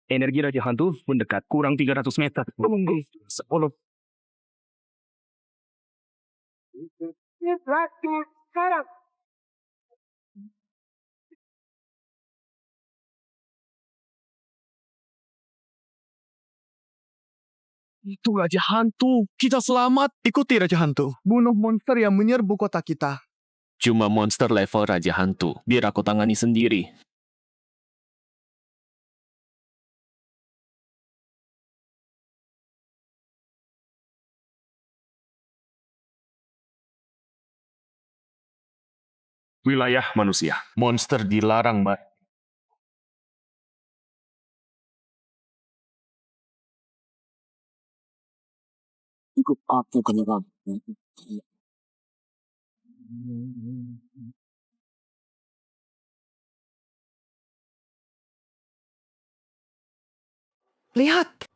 Energi Raja Hantu mendekat kurang 300 meter. Menunggu 10. Sekarang. Itu Raja Hantu. Kita selamat. Ikuti Raja Hantu. Bunuh monster yang menyerbu kota kita. Cuma monster level Raja Hantu. Biar aku tangani sendiri. Wilayah manusia. Monster dilarang, Mbak. Ikut aku ke neraka. Lihat.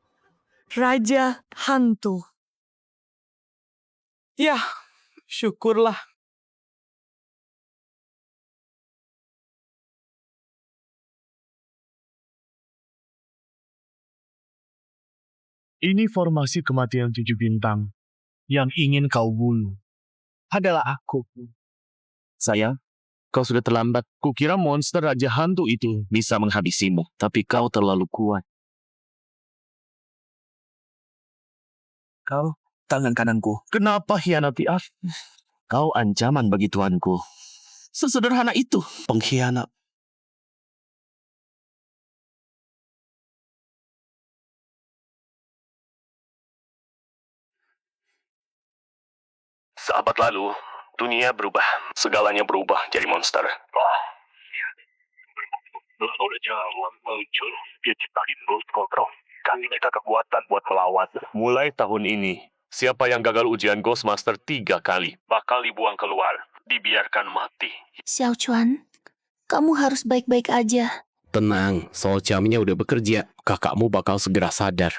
Raja Hantu. Ya, syukurlah. Ini formasi kematian 7 bintang yang ingin kau bunuh. Adalah aku. Sayang, kau sudah terlambat. Kukira monster Raja Hantu itu bisa menghabisimu. Tapi kau terlalu kuat. Kau, tangan kananku. Kenapa hianati aku? Kau ancaman bagi tuanku. Sesederhana itu, pengkhianat. Sahabat lalu, dunia berubah. Segalanya berubah jadi monster. Muncul, dia ciptain Bolt Control. Kasih kita kekuatan buat melawan. Mulai tahun ini, siapa yang gagal ujian Ghostmaster 3 kali, bakal dibuang keluar. Dibiarkan mati. Xiao Chuan, kamu harus baik-baik aja. Tenang, Soul Chami-nya udah bekerja. Kakakmu bakal segera sadar.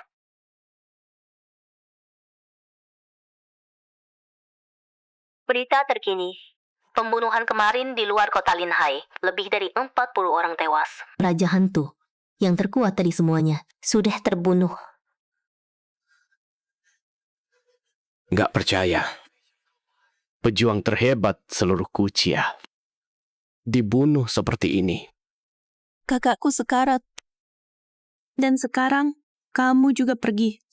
Berita terkini. Pembunuhan kemarin di luar kota Linhai. Lebih dari 40 orang tewas. Raja Hantu, yang terkuat dari semuanya, sudah terbunuh. Nggak percaya. Pejuang terhebat seluruh Kucia dibunuh seperti ini. Kakakku sekarat. Dan sekarang, kamu juga pergi.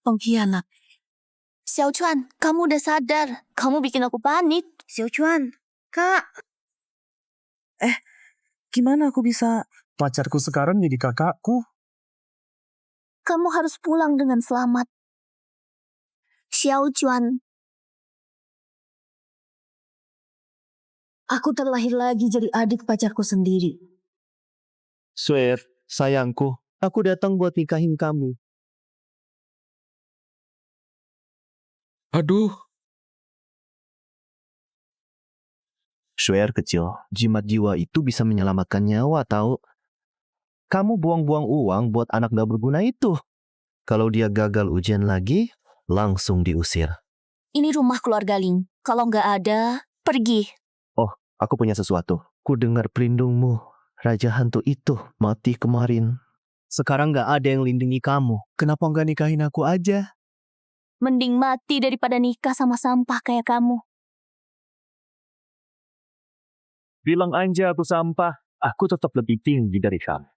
Pengkhianat. Xiao Chuan, kamu udah sadar. Kamu bikin aku panik. Xiao Chuan, Kak. Gimana aku bisa... Pacarku sekarang jadi kakakku. Kamu harus pulang dengan selamat. Xiao Chuan. Aku terlahir lagi jadi adik pacarku sendiri. Swear, sayangku, aku datang buat nikahin kamu. Aduh. Swear kecil, jimat jiwa itu bisa menyelamatkan nyawa tahu. Kamu buang-buang uang buat anak gak berguna itu. Kalau dia gagal ujian lagi, langsung diusir. Ini rumah keluarga Ling. Kalau nggak ada, pergi. Oh, aku punya sesuatu. Ku dengar pelindungmu, Raja Hantu itu, mati kemarin. Sekarang gak ada yang lindungi kamu. Kenapa nggak nikahin aku aja? Mending mati daripada nikah sama sampah kayak kamu. Bilang aja aku sampah. Aku tetap lebih tinggi dari kamu.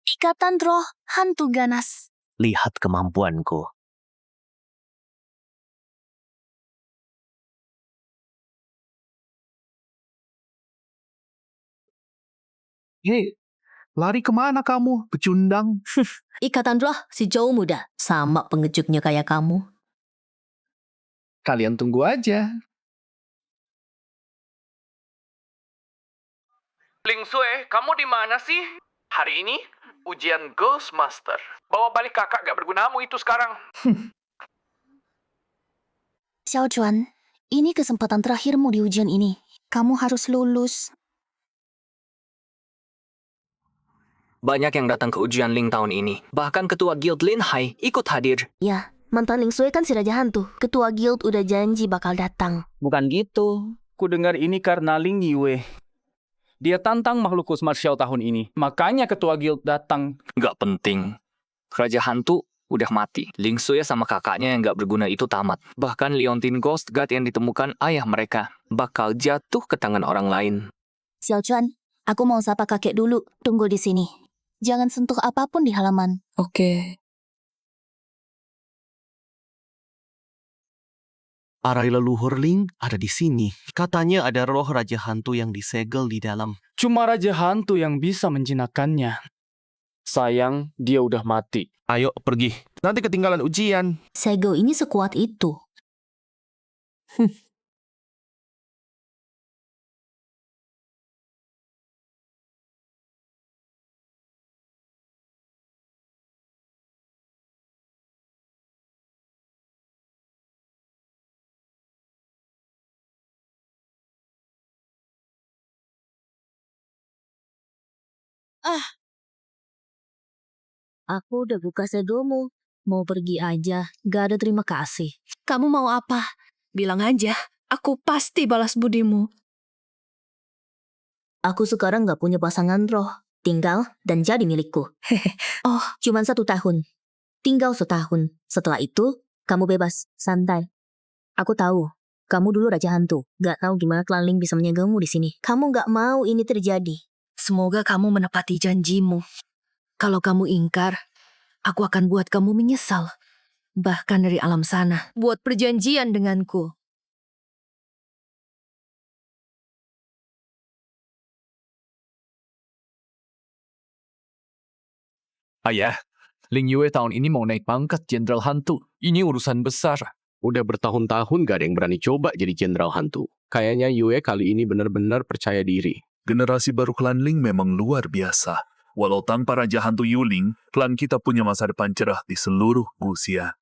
Ikatan roh hantu ganas. Lihat kemampuanku. Hei, lari kemana kamu, pecundang? Ikatan roh si jauh muda. Sama pengejutnya kayak kamu. Kalian tunggu aja. Ling Sui, kamu di mana sih? Hari ini, ujian Ghostmaster. Bawa balik kakak gak bergunamu itu sekarang. Xiao Chuan, ini kesempatan terakhirmu di ujian ini. Kamu harus lulus. Banyak yang datang ke ujian Ling tahun ini. Bahkan ketua Guild Linhai ikut hadir. Ya, Mantan Ling Sui kan si Raja Hantu. Ketua guild udah janji bakal datang. Bukan gitu. Ku dengar ini karena Ling Yue. Dia tantang makhluk kosmos Xiao tahun ini. Makanya ketua guild datang. Nggak penting. Raja Hantu udah mati. Ling Sui sama kakaknya yang nggak berguna itu tamat. Bahkan Leontin Ghost God yang ditemukan ayah mereka bakal jatuh ke tangan orang lain. Xiao Chuan, aku mau sapa kakek dulu. Tunggu di sini. Jangan sentuh apapun di halaman. Oke. Arai leluhur Ling ada di sini. Katanya ada roh Raja Hantu yang disegel di dalam. Cuma Raja Hantu yang bisa menjinakkannya. Sayang, dia udah mati. Ayo pergi. Nanti ketinggalan ujian. Segel ini sekuat itu. Aku udah buka segelmu. Mau pergi aja. Gak ada terima kasih. Kamu mau apa? Bilang aja. Aku pasti balas budimu. Aku sekarang gak punya pasangan roh. Tinggal dan jadi milikku. Oh, Cuman 1 tahun. Tinggal setahun. Setelah itu, kamu bebas. Santai. Aku tahu. Kamu dulu Raja Hantu. Gak tahu gimana klan Ling bisa menyegelmu di sini. Kamu gak mau ini terjadi. semoga kamu menepati janjimu. Kalau kamu ingkar, aku akan buat kamu menyesal. Bahkan dari alam sana. Buat perjanjian denganku. Ayah, Ling Yue tahun ini mau naik pangkat Jenderal Hantu. Ini urusan besar. Udah bertahun-tahun gak ada yang berani coba jadi Jenderal Hantu. Kayaknya Yue kali ini benar-benar percaya diri. Generasi baru klan Ling memang luar biasa. Walau tanpa Raja Hantu Yuling, klan kita punya masa depan cerah di seluruh Gusia.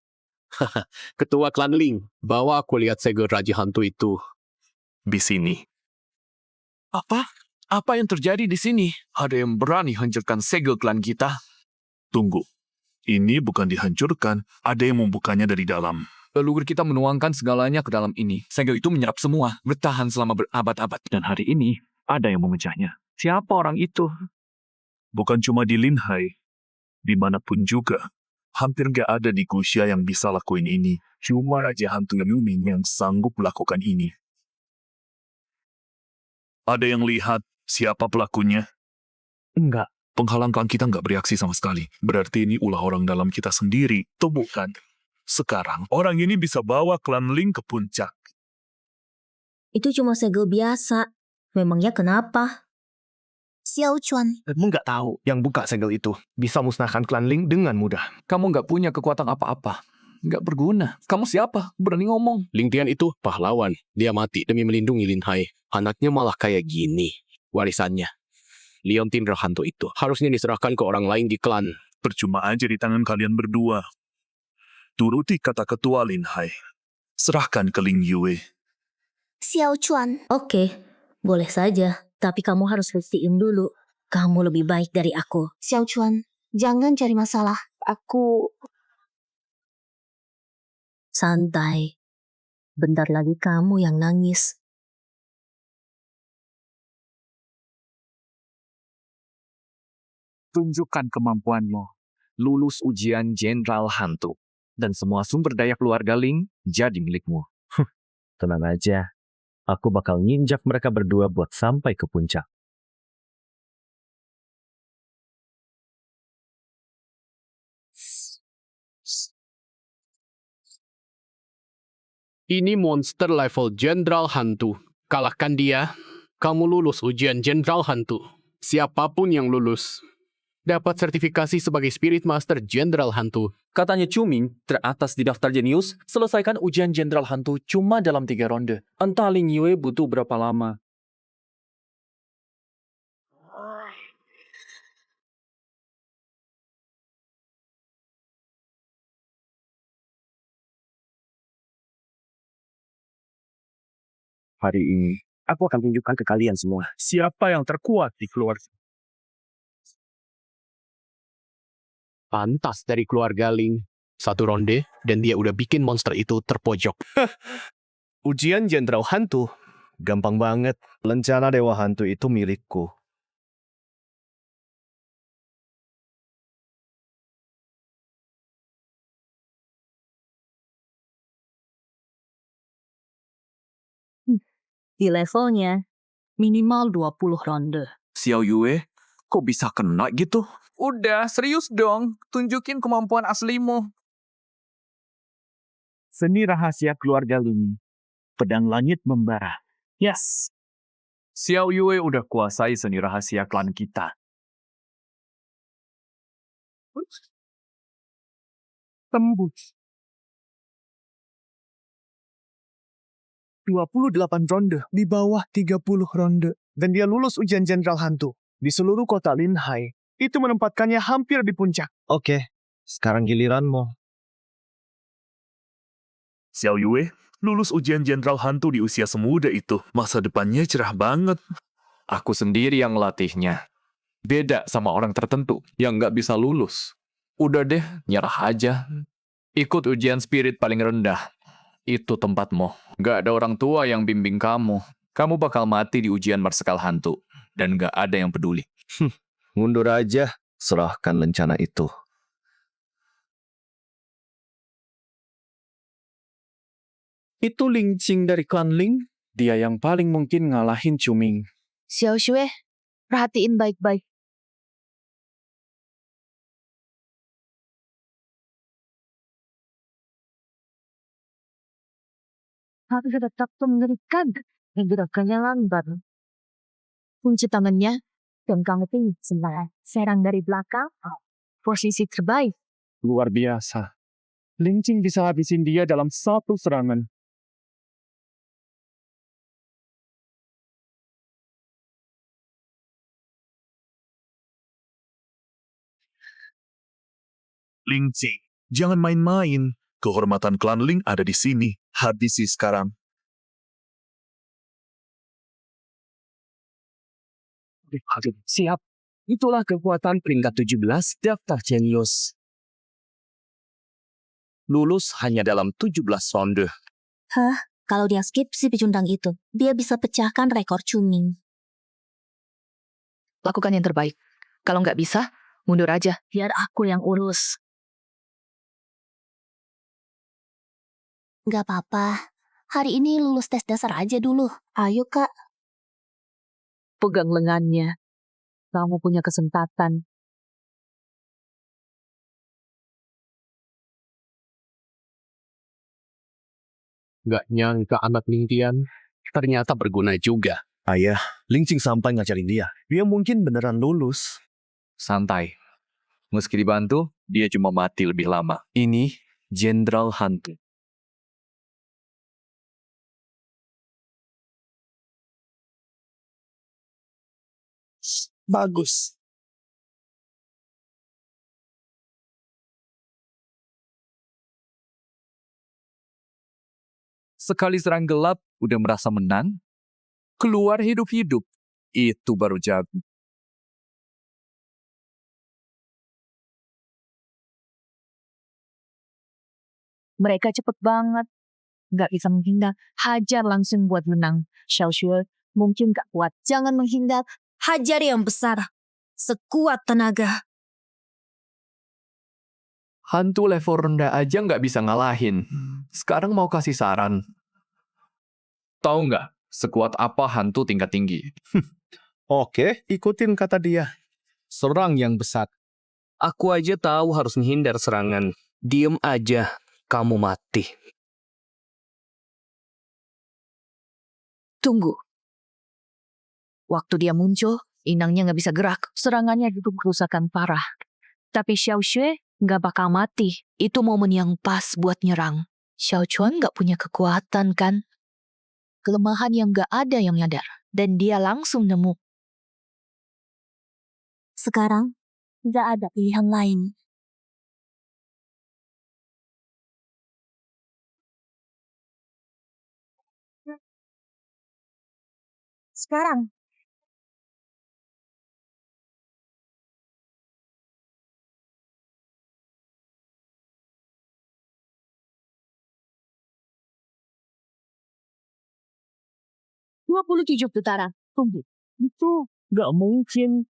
Ketua klan Ling, bawa aku lihat segel Raja Hantu itu. Di sini. Apa? Apa yang terjadi di sini? Ada yang berani hancurkan segel klan kita? Tunggu. Ini bukan dihancurkan, ada yang membukanya dari dalam. Leluhur kita menuangkan segalanya ke dalam ini. Segel itu menyerap semua, bertahan selama berabad-abad. Dan hari ini, ada yang memecahnya. Siapa orang itu? Bukan cuma di Linhai. Dimanapun juga. Hampir gak ada di Gusia yang bisa lakuin ini. Cuma Raja Hantu Yuling yang sanggup melakukan ini. Ada yang lihat siapa pelakunya? Enggak. Penghalang klan kita nggak bereaksi sama sekali. Berarti ini ulah orang dalam kita sendiri. Tuh bukan. Sekarang, orang ini bisa bawa klan Ling ke puncak. Itu cuma segel biasa. Memangnya kenapa? Xiao Chuan, Kamu nggak tahu yang buka segel itu bisa musnahkan klan Ling dengan mudah. Kamu nggak punya kekuatan apa-apa. Nggak berguna. Kamu siapa? Berani ngomong. Ling Tian itu pahlawan. Dia mati demi melindungi Linhai. Anaknya malah kayak gini. Warisannya. Leontin Hantu itu harusnya diserahkan ke orang lain di klan. Percuma aja di tangan kalian berdua. Turuti kata ketua Linhai. Serahkan ke Ling Yue. Xiao Chuan. Oke, boleh saja. Tapi kamu harus buktiin dulu. Kamu lebih baik dari aku. Xiao Chuan, jangan cari masalah. Aku... Santai. Bentar lagi kamu yang nangis. Tunjukkan kemampuanmu. Lulus ujian Jenderal Hantu. Dan semua sumber daya keluarga Ling jadi milikmu. Tenang aja. Aku bakal nginjak mereka berdua buat sampai ke puncak. Ini monster level Jenderal Hantu. Kalahkan dia, kamu lulus ujian Jenderal Hantu. Siapapun yang lulus dapat sertifikasi sebagai Spirit Master Jenderal Hantu. Katanya Cuming, teratas di daftar jenius, selesaikan ujian Jenderal Hantu cuma dalam 3 ronde. Entah Ling Yue butuh berapa lama. Hari ini, aku akan tunjukkan ke kalian semua siapa yang terkuat di keluarga. Pantas dari keluarga Ling Satu ronde, dan dia udah bikin monster itu terpojok. Ujian Jenderal Hantu. Gampang banget. Lencana Dewa Hantu itu milikku. Di levelnya, minimal 20 ronde. Xiao Yue, kok bisa kena gitu? Udah, serius dong. Tunjukin kemampuan aslimu. Seni rahasia keluarga Ling. Pedang langit membara. Yes. Xiao Yue udah kuasai seni rahasia klan kita. Tembus. 28 ronde di bawah 30 ronde. Dan dia lulus ujian Jenderal Hantu di seluruh kota Linhai. Itu menempatkannya hampir di puncak. Oke, sekarang giliranmu. Xiao Yue, lulus ujian Jenderal Hantu di usia semuda itu. Masa depannya cerah banget. Aku sendiri yang latihnya. Beda sama orang tertentu yang nggak bisa lulus. Udah deh, nyerah aja. Ikut ujian spirit paling rendah. Itu tempatmu. Nggak ada orang tua yang bimbing kamu. Kamu bakal mati di ujian marsikal hantu. Dan nggak ada yang peduli. Mundur aja. Serahkan lencana itu. Itu Ling Qing dari klan Ling. Dia yang paling mungkin ngalahin Cuming. Xiao Xue, perhatiin baik-baik. Harus tetap mengerikan. Gerakannya lambat. Kunci tangannya, dan kamu tinggi sebelah. Serang dari belakang, posisi terbaik. Luar biasa. Ling Qing bisa habisin dia dalam satu serangan. Ling Qing, jangan main-main. Kehormatan klan Ling ada di sini. Habisi sekarang. Siap. Itulah kekuatan peringkat 17 daftar Genius. Lulus hanya dalam 17 ronde. Hah? Kalau dia skip si pecundang itu, dia bisa pecahkan rekor Cuming. Lakukan yang terbaik. Kalau nggak bisa, mundur aja. Biar aku yang urus. Gak apa-apa. Hari ini lulus tes dasar aja dulu. Ayo, Kak. Pegang lengannya. Kamu punya kesempatan. Gak nyangka anak Ling Tian ternyata berguna juga. Ayah, Ling Qing sampai ngajarin dia. Dia mungkin beneran lulus. Santai. Meski dibantu, dia cuma mati lebih lama. Ini Jenderal Hantu. Bagus. Sekali serang gelap, udah merasa menang. Keluar hidup-hidup. Itu baru jago. Mereka cepet banget. Nggak bisa menghindar. Hajar langsung buat menang. Xiao Xue mungkin nggak kuat. Jangan menghindar, hajar yang besar. Sekuat tenaga. Hantu level rendah aja nggak bisa ngalahin. Sekarang mau kasih saran. Tahu nggak sekuat apa hantu tingkat tinggi? Oke, ikutin kata dia. Serang yang besar. Aku aja tahu harus menghindar serangan. Diem aja, kamu mati. Tunggu. Waktu dia muncul, inangnya nggak bisa gerak. Serangannya itu kerusakan parah. Tapi Xiao Xue nggak bakal mati. Itu momen yang pas buat nyerang. Xiao Chuan nggak punya kekuatan kan? Kelemahan yang nggak ada yang nyadar. Dan dia langsung nemu. Sekarang, nggak ada pilihan lain. Sekarang, 27 putaran. Tunggu. Itu nggak mungkin.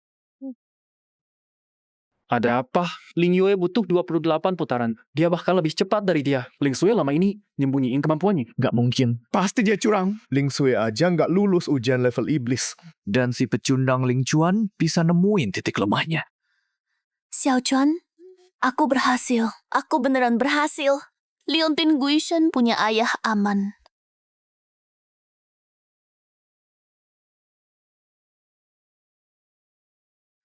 Ada apa? Ling Yue butuh 28 putaran. Dia bahkan lebih cepat dari dia. Ling Sui lama ini nyembunyiin kemampuannya. Nggak mungkin. Pasti dia curang. Ling Sui aja nggak lulus ujian level iblis. Dan si pecundang Ling Chuan bisa nemuin titik lemahnya. Xiao Chuan, aku berhasil. Aku beneran berhasil. Leontin Guishan punya ayah aman.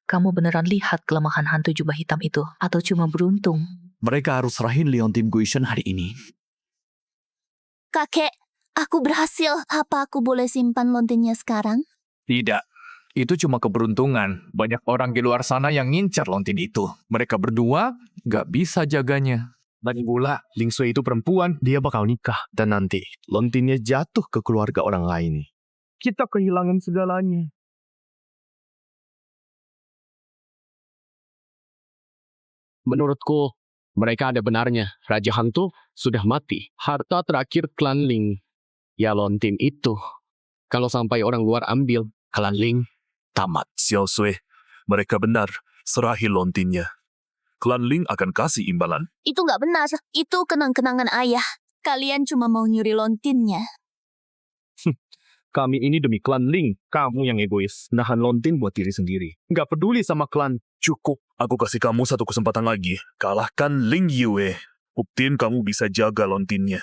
Kamu beneran lihat kelemahan hantu jubah hitam itu? Atau cuma beruntung? Mereka harus serahin Leontin Guishan hari ini. Kakek, aku berhasil. Apa aku boleh simpan lontinnya sekarang? Tidak. Itu cuma keberuntungan. Banyak orang di luar sana yang ngincar lontin itu. Mereka berdua nggak bisa jaganya. Lagi pula, Ling Sui itu perempuan. Dia bakal nikah. Dan nanti, lontinnya jatuh ke keluarga orang lain. Kita kehilangan segalanya. Menurutku, mereka ada benarnya. Raja Hantu sudah mati. Harta terakhir klan Ling. Ya lontin itu. Kalau sampai orang luar ambil, klan Ling tamat. Xiao Sui, mereka benar. Serahi lontinnya. Klan Ling akan kasih imbalan. Itu nggak benar. Itu kenang-kenangan ayah. Kalian cuma mau nyuri lontinnya. Kami ini demi klan Ling. Kamu yang egois. Nahan lontin buat diri sendiri. Nggak peduli sama klan. Cukup. Aku kasih kamu satu kesempatan lagi. Kalahkan Ling Yue. Buktiin kamu bisa jaga lontinnya.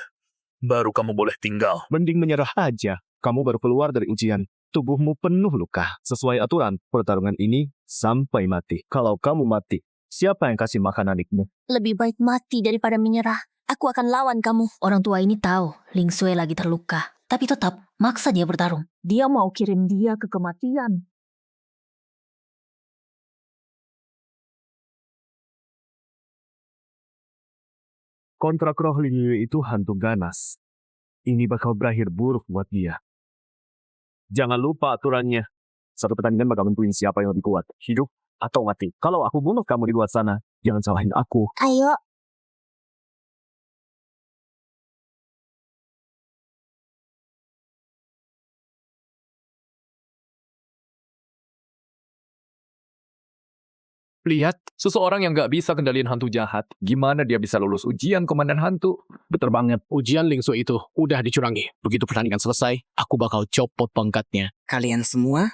Baru kamu boleh tinggal. Mending menyerah aja. Kamu baru keluar dari ujian. Tubuhmu penuh luka. Sesuai aturan, pertarungan ini sampai mati. Kalau kamu mati, siapa yang kasih makan adikmu? Lebih baik mati daripada menyerah. Aku akan lawan kamu. Orang tua ini tahu Ling Sui lagi terluka. Tapi tetap maksa dia bertarung. Dia mau kirim dia ke kematian. Kontrak roh Ling Yue itu hantu ganas. Ini bakal berakhir buruk buat dia. Jangan lupa aturannya. Satu pertandingan bakal nentuin siapa yang lebih kuat. Hidup atau mati. Kalau aku bunuh kamu di luar sana, jangan salahin aku. Ayo. Lihat, seseorang yang nggak bisa kendaliin hantu jahat. Gimana dia bisa lulus ujian komandan hantu? Betul banget. Ujian Ling Sui itu udah dicurangi. Begitu pertandingan selesai, aku bakal copot pangkatnya. Kalian semua?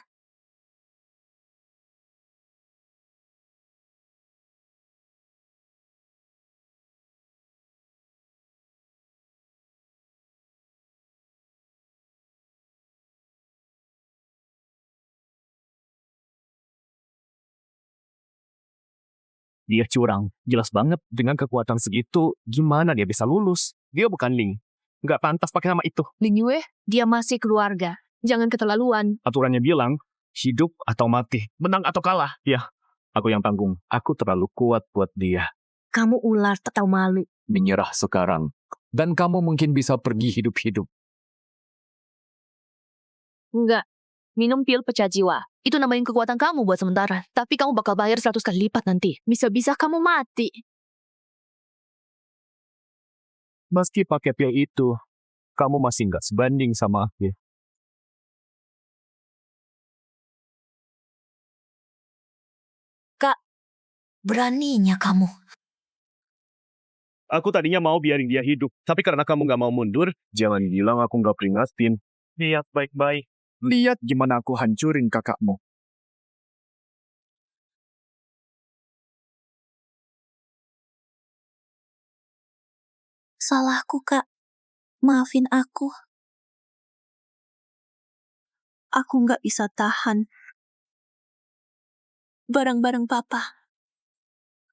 Dia curang. Jelas banget dengan kekuatan segitu, gimana dia bisa lulus? Dia bukan Ling. Nggak pantas pakai nama itu. Ling Yue, dia masih keluarga. Jangan keterlaluan. Aturannya bilang, hidup atau mati, menang atau kalah. Ya, aku yang tanggung. Aku terlalu kuat buat dia. Kamu ular tak tahu malu. Menyerah sekarang. Dan kamu mungkin bisa pergi hidup-hidup. Enggak. Minum pil pecah jiwa. Itu nambahin kekuatan kamu buat sementara. Tapi kamu bakal bayar 100 kali lipat nanti. Bisa-bisa kamu mati. Meski pakai pil itu, kamu masih nggak sebanding sama aku. Kak, beraninya kamu. Aku tadinya mau biarin dia hidup, tapi karena kamu nggak mau mundur, jangan bilang aku nggak peringatin. Lihat baik-baik. Lihat gimana aku hancurin kakakmu. Salahku, Kak. Maafin aku. Aku nggak bisa tahan barang-barang papa.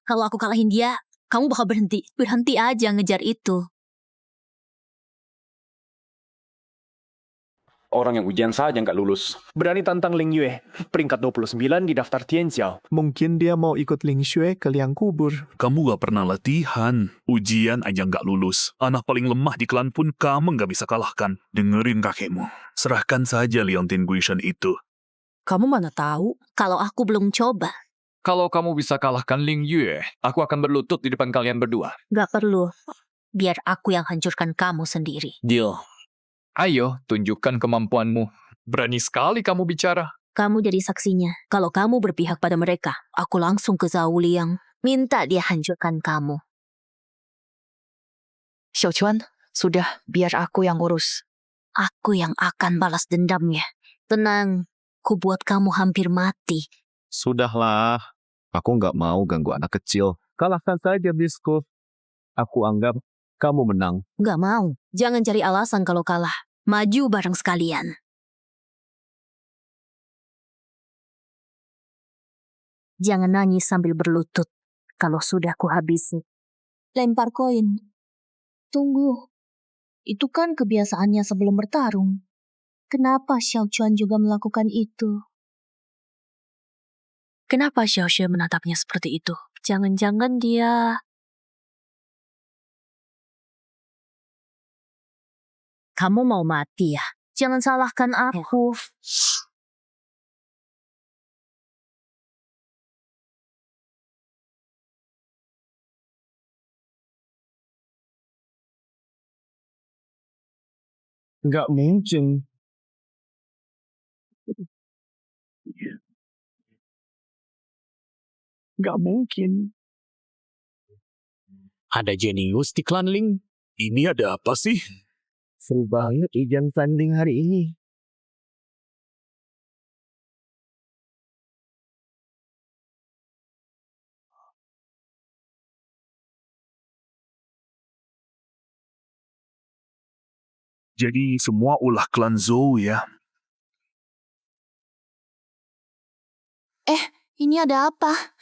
Kalau aku kalahin dia, kamu bakal berhenti. Berhenti aja ngejar itu. Orang yang ujian saja nggak lulus. Berani tantang Ling Yue. Peringkat 29 di daftar Tianxiao. Mungkin dia mau ikut Ling Shui ke liang kubur. Kamu gak pernah latihan. Ujian aja gak lulus. Anak paling lemah di klan pun kamu gak bisa kalahkan. Dengerin kakekmu. Serahkan saja Leontin Guishan itu. Kamu mana tahu? Kalau aku belum coba. Kalau kamu bisa kalahkan Ling Yue, aku akan berlutut di depan kalian berdua. Gak perlu. Biar aku yang hancurkan kamu sendiri. Deal. Ayo, tunjukkan kemampuanmu. Berani sekali kamu bicara. Kamu jadi saksinya. Kalau kamu berpihak pada mereka, aku langsung ke Zhao Liang. Minta dia hancurkan kamu. Xiaochuan, sudah biar aku yang urus. Aku yang akan balas dendamnya. Tenang, ku buat kamu hampir mati. Sudahlah, aku nggak mau ganggu anak kecil. Kalahkan saja Biskup. Aku anggap kamu menang. Gak mau. Jangan cari alasan kalau kalah. Maju bareng sekalian. Jangan nangis sambil berlutut. Kalau sudah kuhabisi. Lempar koin. Tunggu. Itu kan kebiasaannya sebelum bertarung. Kenapa Xiao Chuan juga melakukan itu? Kenapa Xiao Xue menatapnya seperti itu? Jangan-jangan dia... Kamu mau mati ya? Jangan salahkan aku. Nggak mungkin. Nggak mungkin. Ada jenius di klan Ling. Ini ada apa sih? Seru banget ujian tanding hari ini. Jadi semua ulah klan Zhou ya. Ini ada apa?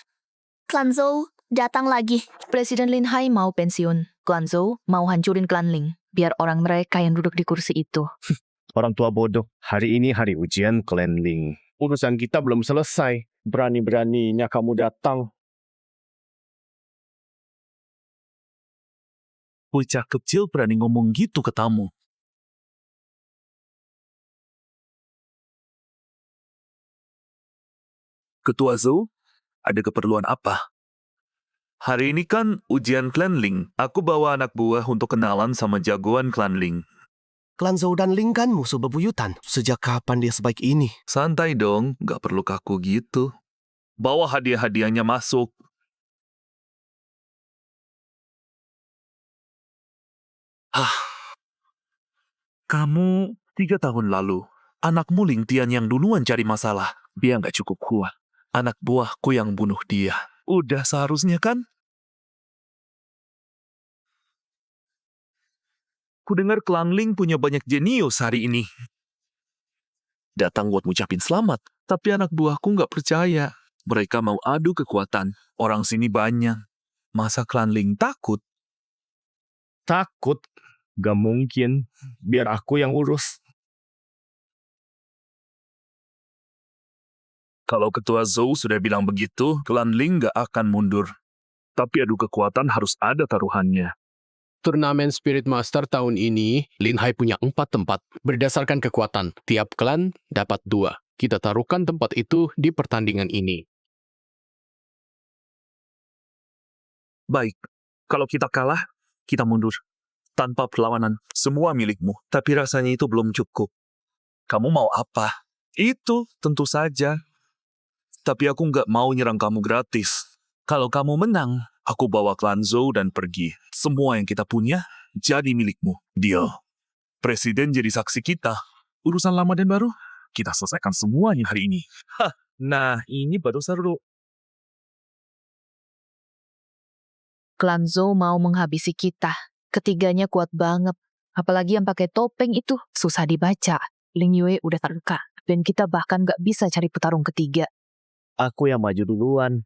Klan Zhou datang lagi. Presiden Lin Hai mau pensiun. Klan Zhou mau hancurin klan Ling. Biar orang mereka yang duduk di kursi itu. Orang tua bodoh. Hari ini hari ujian klan Ling. Urusan kita belum selesai. Berani-beraninya kamu datang. Bocah kecil berani ngomong gitu ke tamu. Ketua Zhou, ada keperluan apa? Hari ini kan ujian klan Ling. Aku bawa anak buah untuk kenalan sama jagoan klan Ling. Klan Zhou dan Ling kan musuh bebuyutan. Sejak kapan dia sebaik ini? Santai dong, nggak perlu kaku gitu. Bawa hadiah-hadiahnya masuk. Kamu 3 tahun lalu, anakmu Ling Tian yang duluan cari masalah. Dia nggak cukup kuat. Anak buahku yang bunuh dia. Udah seharusnya kan? Ku dengar klan Ling punya banyak jenius hari ini. Datang buat ngucapin selamat, tapi anak buahku nggak percaya. Mereka mau adu kekuatan. Orang sini banyak. Masa klan Ling takut? Takut? Gak mungkin. Biar aku yang urus. Kalau Ketua Zhou sudah bilang begitu, klan Ling nggak akan mundur. Tapi adu kekuatan harus ada taruhannya. Turnamen Spirit Master tahun ini, Lin Hai punya 4 tempat. Berdasarkan kekuatan, tiap klan dapat 2. Kita taruhkan tempat itu di pertandingan ini. Baik, kalau kita kalah, kita mundur. Tanpa perlawanan, semua milikmu. Tapi rasanya itu belum cukup. Kamu mau apa? Itu tentu saja. Tapi aku nggak mau nyerang kamu gratis. Kalau kamu menang, aku bawa klan Zhou dan pergi. Semua yang kita punya jadi milikmu. Deal. Presiden jadi saksi kita. Urusan lama dan baru, kita selesaikan semuanya hari ini. Nah, ini baru seru. Klan Zhou mau menghabisi kita. Ketiganya kuat banget. Apalagi yang pakai topeng itu susah dibaca. Ling Yue udah terluka. Dan kita bahkan gak bisa cari petarung ketiga. Aku yang maju duluan.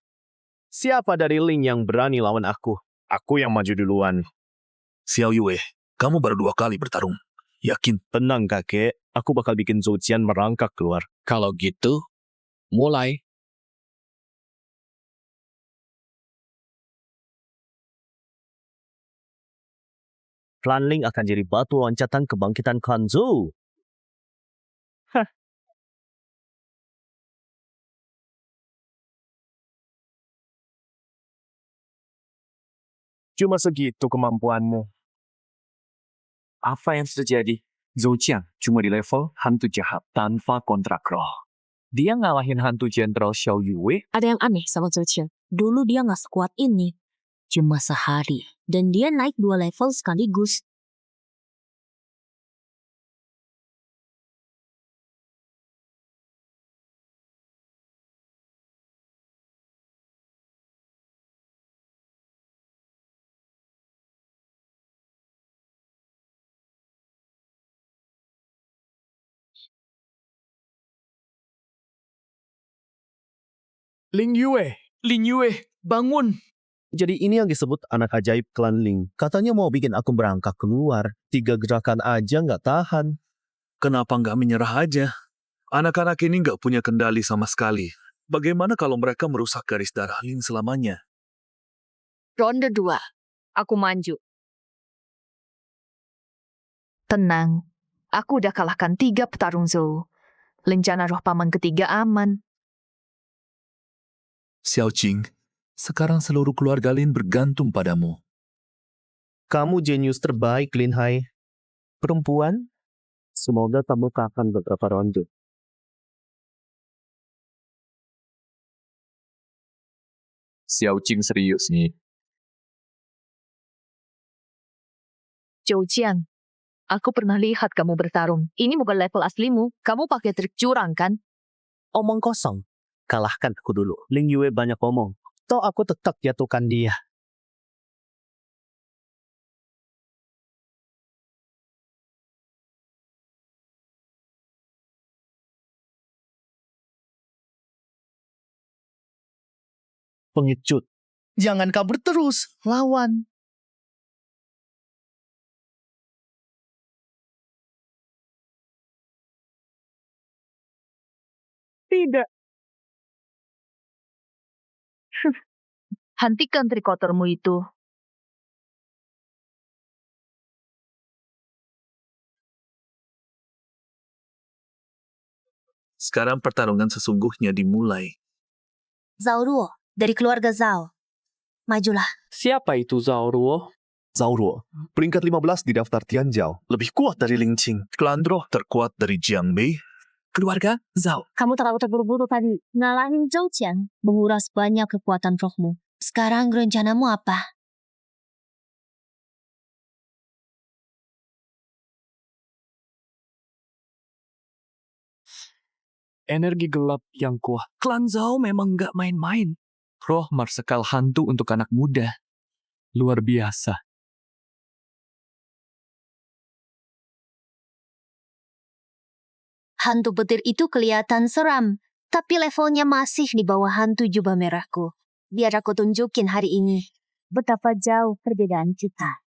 Siapa dari Ling yang berani lawan aku? Aku yang maju duluan. Xiao Yue, kamu baru 2 kali bertarung. Yakin? Tenang kakek, aku bakal bikin Zhou Qian merangkak keluar. Kalau gitu, mulai. Klan Ling akan jadi batu loncatan kebangkitan klan Zhou. Cuma segitu kemampuanmu. Apa yang terjadi? Zhou Qian cuma di level hantu jahat tanpa kontrak roh. Dia ngalahin hantu Jenderal Xiao Yue. Ada yang aneh sama Zhou Qian. Dulu dia nggak sekuat ini. Cuma sehari. Dan dia naik 2 level sekaligus. Ling Yue, bangun. Jadi ini yang disebut anak ajaib klan Ling. Katanya mau bikin aku berangkat keluar. 3 gerakan aja nggak tahan. Kenapa nggak menyerah aja? Anak-anak ini nggak punya kendali sama sekali. Bagaimana kalau mereka merusak garis darah Ling selamanya? Ronde 2. Aku maju. Tenang. Aku udah kalahkan 3 petarung Zhou. Lencana roh paman ketiga aman. Xiao Jing, sekarang seluruh keluarga Lin bergantung padamu. Kamu jenius terbaik, Lin Hai. Perempuan, semoga kamu tahan beberapa ronde. Xiao Jing serius nih. Zhou Qian, aku pernah lihat kamu bertarung. Ini bukan level aslimu. Kamu pakai trik curang, kan? Omong kosong. Kalahkan aku dulu. Ling Yue banyak omong. Toh aku tetap jatuhkan dia. Pengecut. Jangan kabur terus. Lawan. Tidak. Hentikan trik kotormu itu. Sekarang pertarungan sesungguhnya dimulai. Zhao Ruo, dari keluarga Zhao. Majulah. Siapa itu Zhao Ruo? Zhao Ruo, peringkat 15 di daftar Tianjiao. Lebih kuat dari Ling Qing. Klan roh terkuat dari Jiang Bei. Keluarga Zhao. Kamu terlalu terburu-buru tadi. Ngalahin Zhou Qian. Menguras banyak kekuatan rohmu. Sekarang rencanamu apa? Energi gelap yang kuat. Klan Zhao memang nggak main-main. Roh marsekal hantu untuk anak muda. Luar biasa. Hantu petir itu kelihatan seram. Tapi levelnya masih di bawah hantu jubah merahku. Biar aku tunjukin hari ini. Betapa jauh perbedaan kita.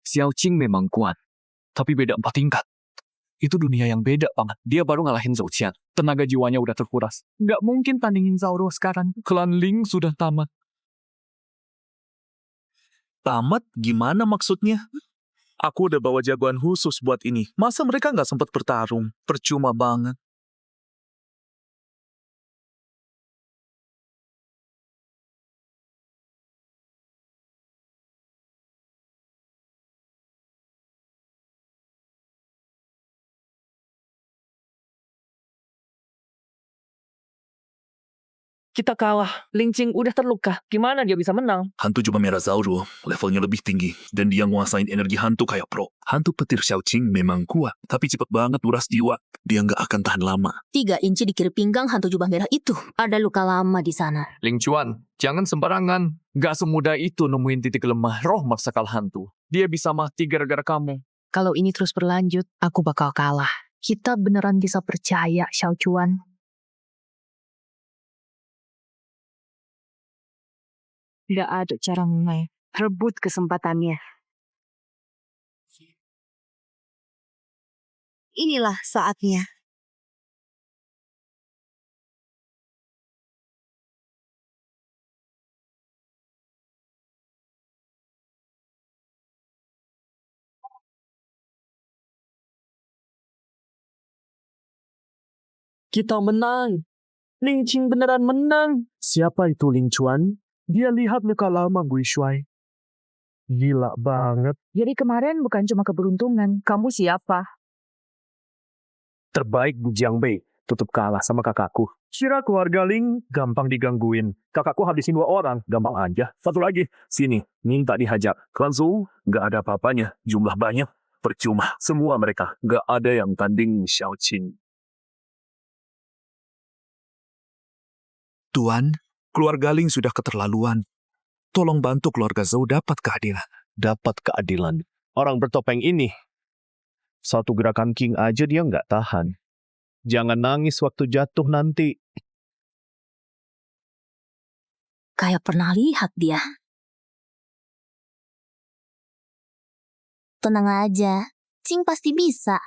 Xiao Jing memang kuat. Tapi beda 4 tingkat. Itu dunia yang beda banget. Dia baru ngalahin Zhou Qian. Tenaga jiwanya udah terkuras. Nggak mungkin tandingin Zhao Ruo sekarang. Klan Ling sudah tamat. Tamat? Gimana maksudnya? Aku udah bawa jagoan khusus buat ini. Masa mereka nggak sempat bertarung? Percuma banget. Kita kalah. Ling Qing udah terluka. Gimana dia bisa menang? Hantu jubah merah Zhao Ruo levelnya lebih tinggi. Dan dia nguasain energi hantu kayak pro. Hantu petir Xiao Jing memang kuat. Tapi cepet banget uras jiwa. Dia nggak akan tahan lama. 3 inci di kiri pinggang hantu jubah merah itu. Ada luka lama di sana. Ling Chuan, jangan sembarangan. Nggak semudah itu nemuin titik lemah roh marsekal hantu. Dia bisa mati gara-gara kamu. Kalau ini terus berlanjut, aku bakal kalah. Kita beneran bisa percaya, Xiao Chuan. Tidak ada cara menang. Rebut kesempatannya. Inilah saatnya. Kita menang. Ling Qing beneran menang. Siapa itu Ling Chuan? Dia lihat muka lama Gui Shuai. Gila banget. Jadi kemarin bukan cuma keberuntungan. Kamu siapa? Terbaik Bu Jiang Bei. Tutup kalah sama kakakku. Kira keluarga Ling gampang digangguin. Kakakku habisin 2 orang. Gampang aja. Satu lagi. Sini. Minta dihajar. Klan Zhou gak ada apa-apanya. Jumlah banyak. Percuma. Semua mereka. Gak ada yang tanding Xiao Qin. Tuan, keluarga Ling sudah keterlaluan. Tolong bantu keluarga Zhou dapat keadilan. Dapat keadilan. Orang bertopeng ini. Satu gerakan King aja dia nggak tahan. Jangan nangis waktu jatuh nanti. Kayak pernah lihat dia. Tenang aja, Cing pasti bisa.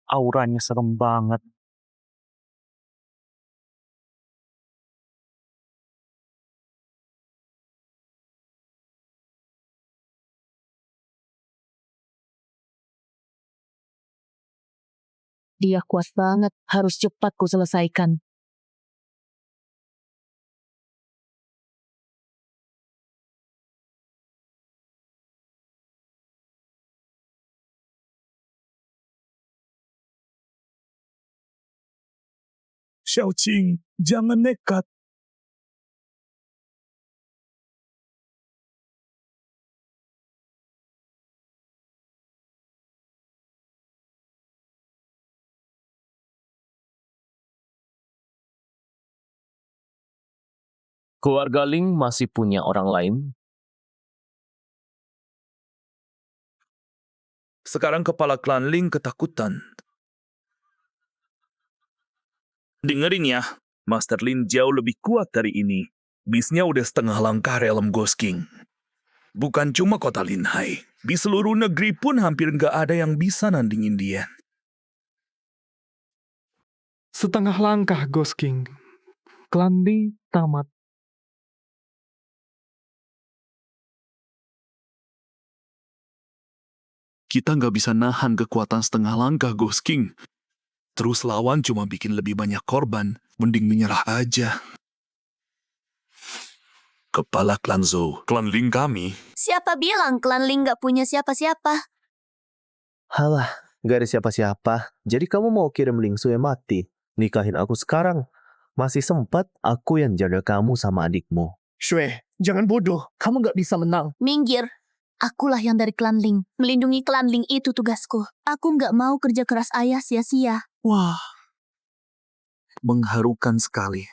Auranya serem banget. Dia kuat banget. Harus cepat ku selesaikan. Xiao Qing, jangan nekat. Keluarga Ling masih punya orang lain? Sekarang kepala klan Ling ketakutan. Dengerin ya, Master Lin jauh lebih kuat dari ini. Bisnya udah setengah langkah realm Ghost King. Bukan cuma kota Linhai. Di seluruh negeri pun hampir nggak ada yang bisa nandingin dia. Setengah langkah Ghost King. Klan Ling tamat. Kita nggak bisa nahan kekuatan setengah langkah Ghost King. Terus lawan cuma bikin lebih banyak korban. Mending menyerah aja. Kepala klan Zhou, klan Ling kami. Siapa bilang klan Ling gak punya siapa-siapa? Halah, gak ada siapa-siapa. Jadi kamu mau kirim Ling Sui mati? Nikahin aku sekarang. Masih sempat aku yang jaga kamu sama adikmu. Shui, jangan bodoh. Kamu gak bisa menang. Minggir. Akulah yang dari klan Ling. Melindungi klan Ling itu tugasku. Aku gak mau kerja keras ayah sia-sia. Wah, mengharukan sekali.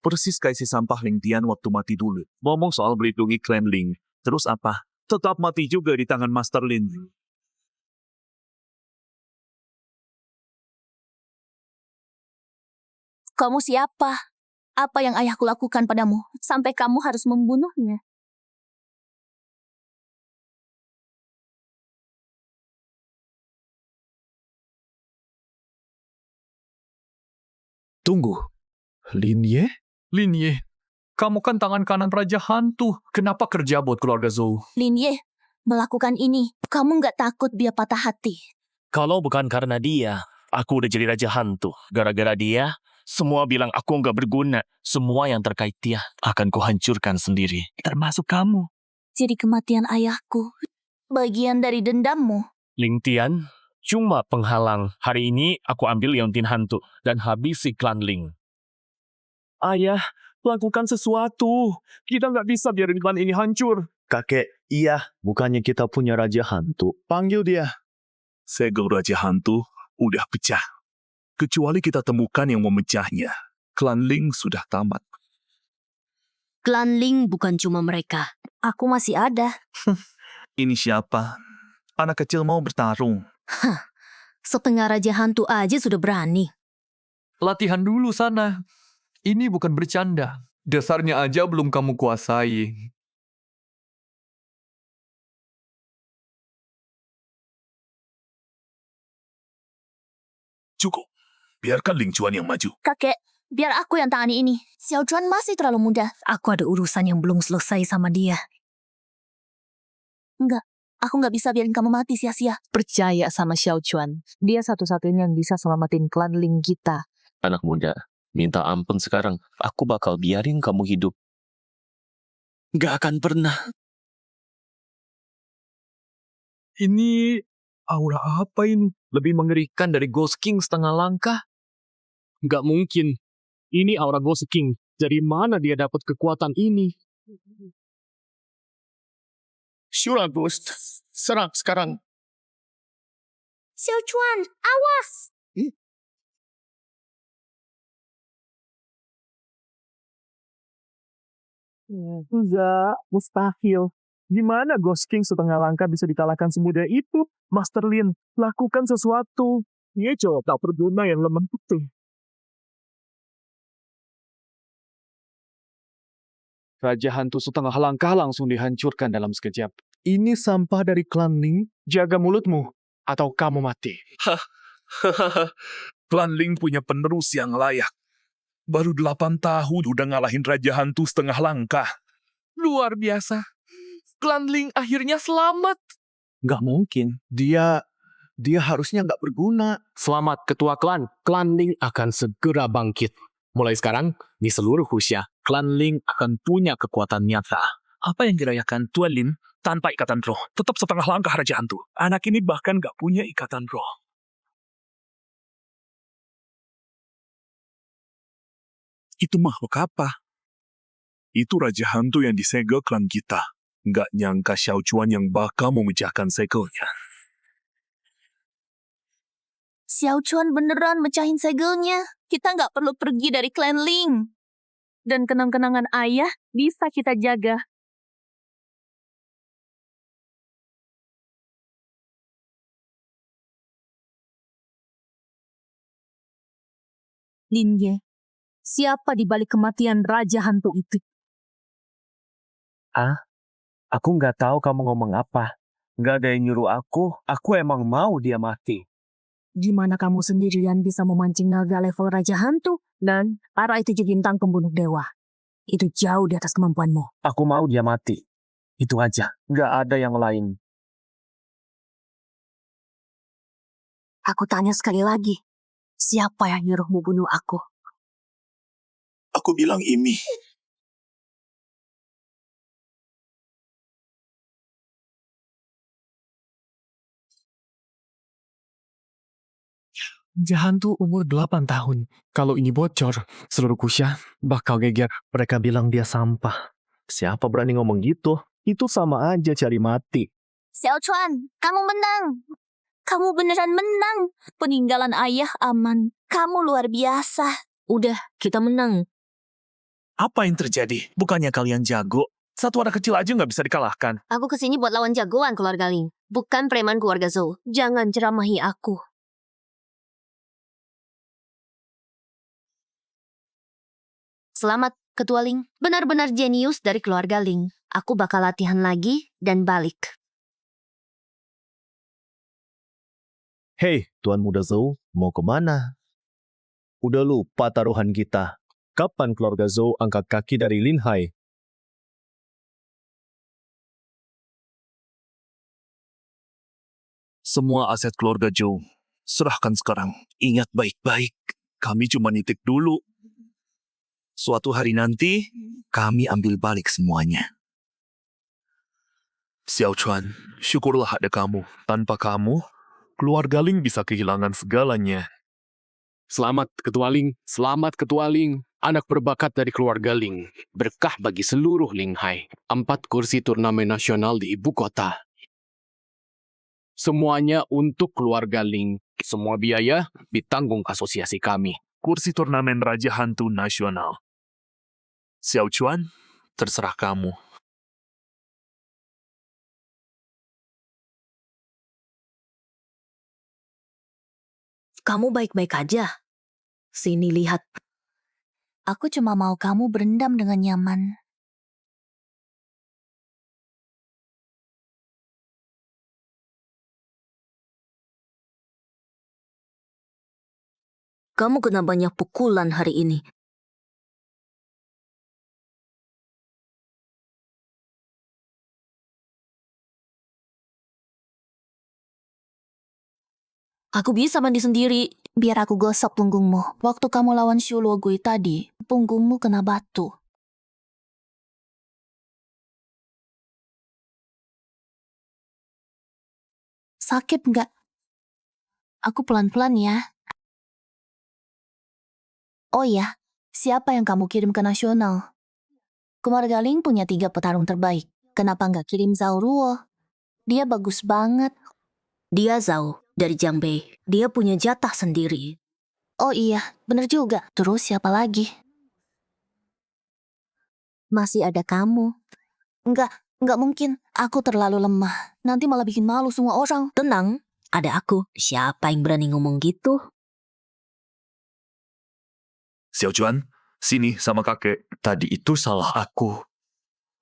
Persis kayak si sampah Ling Tian waktu mati dulu. Ngomong soal melindungi klan Ling. Terus apa? Tetap mati juga di tangan Master Lin. Kamu siapa? Apa yang ayahku lakukan padamu? Sampai kamu harus membunuhnya. Tunggu. Lin Ye? Lin Ye, kamu kan tangan kanan Raja Hantu. Kenapa kerja buat keluarga Zhou? Lin Ye, melakukan ini, kamu gak takut dia patah hati? Kalau bukan karena dia, aku udah jadi Raja Hantu. Gara-gara dia, semua bilang aku nggak berguna. Semua yang terkait dia akan kuhancurkan sendiri. Termasuk kamu. Jadi kematian ayahku, bagian dari dendammu. Ling Tian, cuma penghalang. Hari ini aku ambil Leontin Hantu dan habisi klan Ling. Ayah, lakukan sesuatu. Kita nggak bisa biarin klan ini hancur. Kakek, iya, bukannya kita punya Raja Hantu. Panggil dia. Segel Raja Hantu udah pecah. Kecuali kita temukan yang memecahnya. Klan Ling sudah tamat. Klan Ling bukan cuma mereka. Aku masih ada. Ini siapa? Anak kecil mau bertarung. Setengah Raja Hantu aja sudah berani. Latihan dulu sana. Ini bukan bercanda. Dasarnya aja belum kamu kuasai. Cukup. Biarkan Ling Chuan yang maju. Kakek, biar aku yang tangani ini. Xiao Chuan masih terlalu muda. Aku ada urusan yang belum selesai sama dia. Enggak, Aku nggak bisa biarin kamu mati sia-sia. Percaya sama Xiao Chuan. Dia satu-satunya yang bisa selamatin klan Ling kita. Anak muda, minta ampun sekarang. Aku bakal biarin kamu hidup. Gak akan pernah. Ini aura apa ini? Lebih mengerikan dari Ghost King setengah langkah. Gak mungkin. Ini aura Ghost King. Dari mana dia dapat kekuatan ini? Shura Ghost, serang sekarang. Xiao Chuan, awas! Enggak, mustahil. Gimana Ghost King setengah langkah bisa dikalahkan semudah itu? Master Lin, lakukan sesuatu. Dia cowok tak berguna yang lemah itu. Raja hantu setengah langkah langsung dihancurkan dalam sekejap. Ini sampah dari klan Ling. Jaga mulutmu, atau kamu mati. Klan Ling punya penerus yang layak. Baru 8 tahun udah ngalahin Raja Hantu setengah langkah. Luar biasa. Klan Ling akhirnya selamat. Nggak mungkin. Dia harusnya nggak berguna. Selamat ketua klan. Klan Ling akan segera bangkit. Mulai sekarang, di seluruh Huxia, Klan Ling akan punya kekuatan nyata. Apa yang dirayakan Tuan Lin tanpa ikatan roh? Tetap setengah langkah Raja Hantu. Anak ini bahkan gak punya ikatan roh. Itu makhluk apa? Itu Raja Hantu yang disegel klan kita. Gak nyangka Xiao Chuan yang bakal memecahkan segelnya. Xiao Chuan beneran mecahin segelnya. Kita nggak perlu pergi dari klan Ling. Dan kenang-kenangan ayah bisa kita jaga. Lin Ye, siapa di balik kematian Raja Hantu itu? Aku nggak tahu kamu ngomong apa. Nggak ada yang nyuruh aku emang mau dia mati. Gimana kamu sendirian bisa memancing naga level Raja Hantu? Dan para itu jadi bintang pembunuh dewa. Itu jauh di atas kemampuanmu. Aku mau dia mati. Itu aja. Nggak ada yang lain. Aku tanya sekali lagi. Siapa yang nyuruhmu bunuh aku? Aku bilang Imi. Hantu umur 8 tahun. Kalau ini bocor, seluruh Huxia bakal geger. Mereka bilang dia sampah. Siapa berani ngomong gitu? Itu sama aja cari mati. Xiao Chuan, kamu menang. Kamu beneran menang. Peninggalan ayah aman. Kamu luar biasa. Udah, kita menang. Apa yang terjadi? Bukannya kalian jago? Satu anak kecil aja nggak bisa dikalahkan. Aku kesini buat lawan jagoan keluarga Ling. Bukan preman keluarga Zhou. Jangan ceramahi aku. Selamat, Ketua Ling. Benar-benar jenius dari keluarga Ling. Aku bakal latihan lagi dan balik. Hei, Tuan Muda Zhou, mau kemana? Udah lupa taruhan kita. Kapan keluarga Zhou angkat kaki dari Lin Hai? Semua aset keluarga Zhou, serahkan sekarang. Ingat baik-baik, kami cuma nitik dulu. Suatu hari nanti, kami ambil balik semuanya. Xiao Chuan, syukurlah ada kamu. Tanpa kamu, keluarga Ling bisa kehilangan segalanya. Selamat Ketua Ling, selamat Ketua Ling. Anak berbakat dari keluarga Ling. Berkah bagi seluruh Ling Hai. 4 kursi turnamen nasional di ibu kota. Semuanya untuk keluarga Ling. Semua biaya ditanggung asosiasi kami. Kursi turnamen Raja Hantu Nasional. Xiao Chuan, terserah kamu. Kamu baik-baik aja. Sini lihat. Aku cuma mau kamu berendam dengan nyaman. Kamu kena banyak pukulan hari ini. Aku bisa mandi sendiri. Biar aku gosok punggungmu. Waktu kamu lawan Shulogui tadi, punggungmu kena batu. Sakit nggak? Aku pelan-pelan ya. Oh ya, siapa yang kamu kirim ke nasional? Keluarga Ling punya 3 petarung terbaik. Kenapa nggak kirim Zhao Ruo? Dia bagus banget. Dia Zhao dari Jiangbei. Dia punya jatah sendiri. Oh iya, bener juga. Terus siapa lagi? Masih ada kamu. Nggak mungkin. Aku terlalu lemah. Nanti malah bikin malu semua orang. Tenang, ada aku. Siapa yang berani ngomong gitu? Xiaochuan, sini sama kakek. Tadi itu salah aku.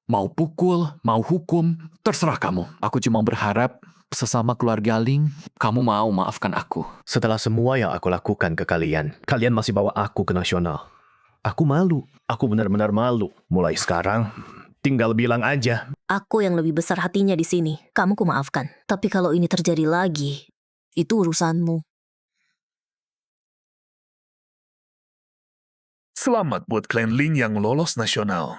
Mau pukul, mau hukum, terserah kamu. Aku cuma berharap sesama keluarga Ling, kamu mau maafkan aku. Setelah semua yang aku lakukan ke kalian, kalian masih bawa aku ke nasional. Aku malu. Aku benar-benar malu. Mulai sekarang, tinggal bilang aja. Aku yang lebih besar hatinya di sini. Kamu ku maafkan. Tapi kalau ini terjadi lagi, itu urusanmu. Selamat buat klan Ling yang lolos nasional.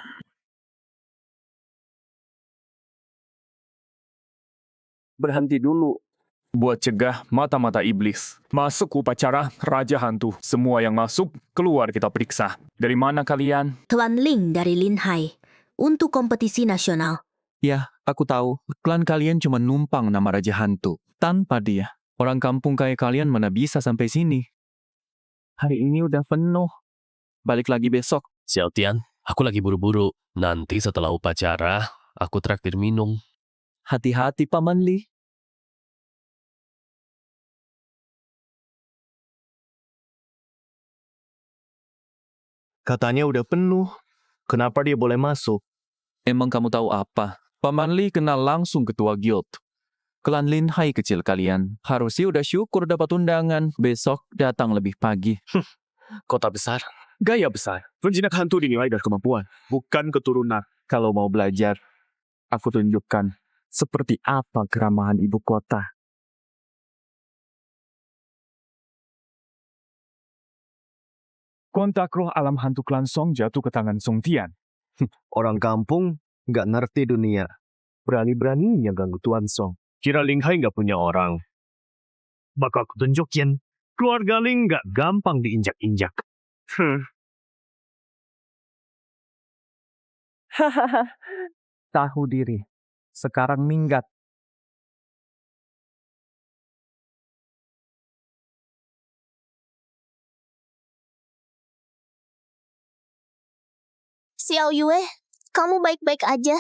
Berhenti dulu. Buat cegah mata-mata iblis. Masuk upacara Raja Hantu. Semua yang masuk, keluar kita periksa. Dari mana kalian? Klan Ling dari Linhai. Untuk kompetisi nasional. Ya, aku tahu. Klan kalian cuma numpang nama Raja Hantu. Tanpa dia, orang kampung kayak kalian mana bisa sampai sini. Hari ini udah penuh. Balik lagi besok. Xiaotian, aku lagi buru-buru. Nanti setelah upacara, aku traktir minum. Hati-hati, Paman Li. Katanya udah penuh. Kenapa dia boleh masuk? Emang kamu tahu apa? Paman Li kenal langsung ketua guild. Klan Linhai kecil kalian. Harusnya udah syukur dapat undangan. Besok datang lebih pagi. Kota besar, gaya besar. Penjinak hantu dinilai dari kemampuan, bukan keturunan. Kalau mau belajar, aku tunjukkan seperti apa keramahan ibu kota. Kontak roh alam hantu klan Song jatuh ke tangan Song Tian. Orang kampung nggak ngerti dunia. Berani-beraninya ganggu Tuan Song. Kira Linghai nggak punya orang. Bakal aku tunjukin. Keluarga Ling nggak gampang diinjak-injak. Hahaha. Tahu diri. Sekarang minggat. Xiao Yue, kamu baik-baik aja?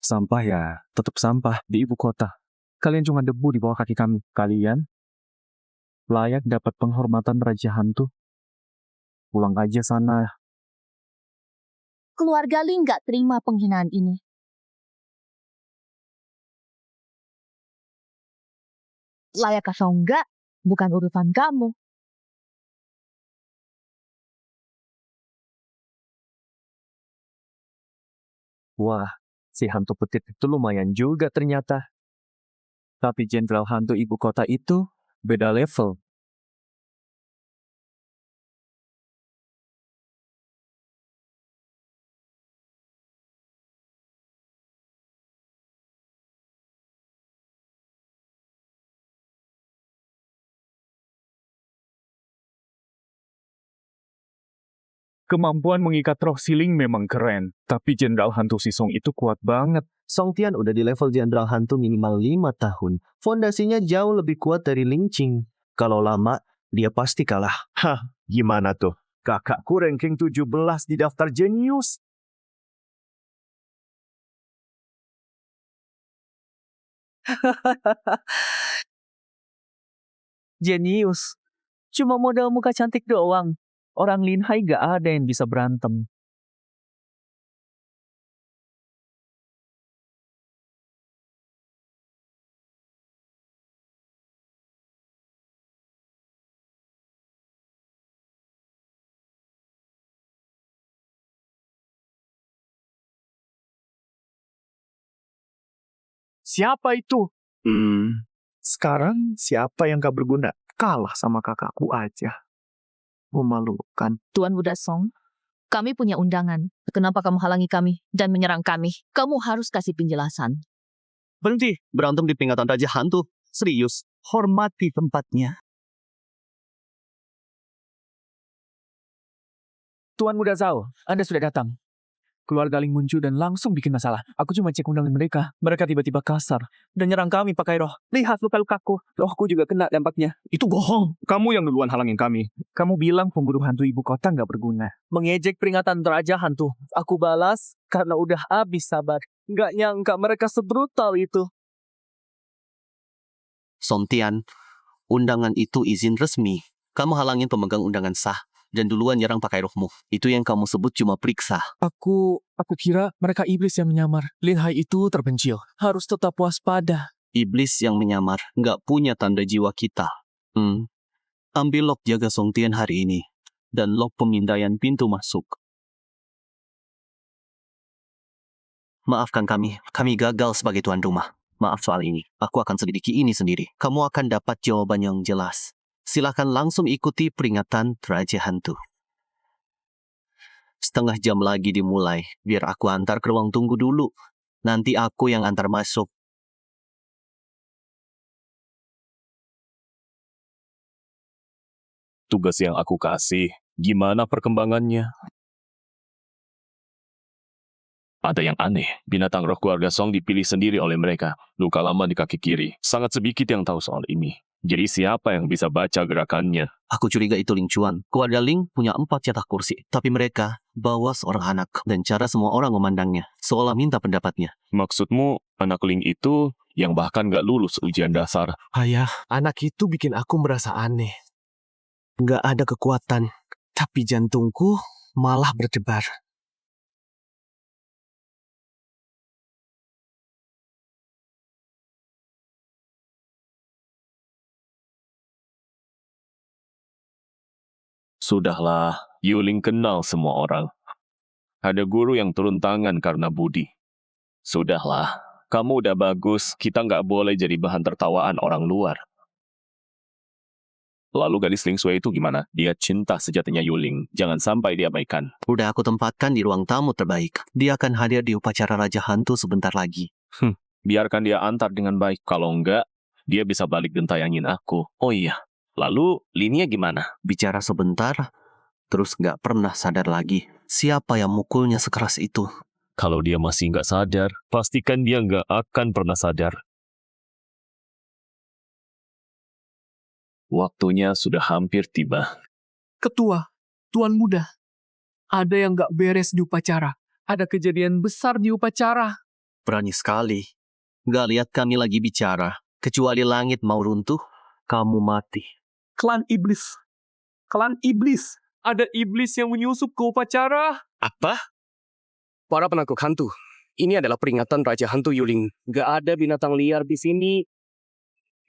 Sampah ya, tetap sampah di ibu kota. Kalian cuma debu di bawah kaki kami. Kalian layak dapat penghormatan Raja Hantu. Pulang aja sana. Keluarga Ling nggak terima penghinaan ini. Layak atau enggak, bukan urusan kamu. Wah, si hantu petir itu lumayan juga ternyata. Tapi jenderal hantu ibu kota itu beda level. Kemampuan mengikat roh siling memang keren, tapi Jenderal Hantu Sisong itu kuat banget. Song Tian udah di level Jenderal Hantu minimal 5 tahun. Fondasinya jauh lebih kuat dari Ling Qing. Kalau lama, dia pasti kalah. Hah, gimana tuh? Kakakku ranking 17 di daftar jenius. Jenius. Cuma modal muka cantik doang. Orang Linhai gak ada yang bisa berantem. Siapa itu? Sekarang siapa yang gak berguna? Kalah sama kakakku aja. Memalukan. Tuan Buddha Song, kami punya undangan. Kenapa kamu halangi kami dan menyerang kami? Kamu harus kasih penjelasan. Berhenti berantem di peringatan Raja Hantu. Serius, hormati tempatnya. Tuan Muda Zhao, Anda sudah datang. Keluarga Ling muncul dan langsung bikin masalah. Aku cuma cek undangan mereka. Mereka tiba-tiba kasar dan nyerang kami pakai roh. Lihat luka-lukaku. Rohku juga kena dampaknya. Itu bohong. Kamu yang duluan halangin kami. Kamu bilang pemburu hantu ibu kota nggak berguna. Mengejek peringatan Raja Hantu. Aku balas karena udah habis sabar. Nggak nyangka mereka sebrutal itu. Song Tian, undangan itu izin resmi. Kamu halangin pemegang undangan sah dan duluan nyerang pakai rohmu. Itu yang kamu sebut cuma periksa. Aku kira mereka iblis yang menyamar. Lin Hai itu terpencil. Harus tetap waspada. Iblis yang menyamar nggak punya tanda jiwa kita. Ambil lock jaga Song Tian hari ini dan lock pemindaian pintu masuk. Maafkan kami gagal sebagai tuan rumah. Maaf soal ini. Aku akan selidiki ini sendiri. Kamu akan dapat jawaban yang jelas. Silakan langsung ikuti peringatan Raja Hantu. Setengah jam lagi dimulai. Biar aku antar ke ruang tunggu dulu. Nanti aku yang antar masuk. Tugas yang aku kasih, gimana perkembangannya? Ada yang aneh, binatang roh keluarga Song dipilih sendiri oleh mereka. Luka lama di kaki kiri. Sangat sedikit yang tahu soal ini. Jadi siapa yang bisa baca gerakannya? Aku curiga itu Ling Chuan. Keluarga Ling punya 4 cetak kursi. Tapi mereka bawa seorang anak. Dan cara semua orang memandangnya. Seolah minta pendapatnya. Maksudmu, anak Ling itu yang bahkan gak lulus ujian dasar? Ayah, anak itu bikin aku merasa aneh. Nggak ada kekuatan. Tapi jantungku malah berdebar. Sudahlah, Yuling kenal semua orang. Ada guru yang turun tangan karena budi. Sudahlah, kamu udah bagus, kita nggak boleh jadi bahan tertawaan orang luar. Lalu gadis Ling Sui itu gimana? Dia cinta sejatinya Yuling, jangan sampai diabaikan. Udah aku tempatkan di ruang tamu terbaik. Dia akan hadir di upacara Raja Hantu sebentar lagi. Biarkan dia antar dengan baik, kalau enggak, dia bisa balik gentayangin aku. Oh iya, lalu Linia gimana? Bicara sebentar, terus nggak pernah sadar lagi. Siapa yang mukulnya sekeras itu? Kalau dia masih nggak sadar, pastikan dia nggak akan pernah sadar. Waktunya sudah hampir tiba. Ketua, Tuan Muda. Ada yang nggak beres di upacara. Ada kejadian besar di upacara. Berani sekali. Nggak lihat kami lagi bicara. Kecuali langit mau runtuh, kamu mati. Klan iblis. Klan iblis. Ada iblis yang menyusup ke upacara. Apa? Para penakut hantu, ini adalah peringatan Raja Hantu Yuling. Gak ada binatang liar di sini.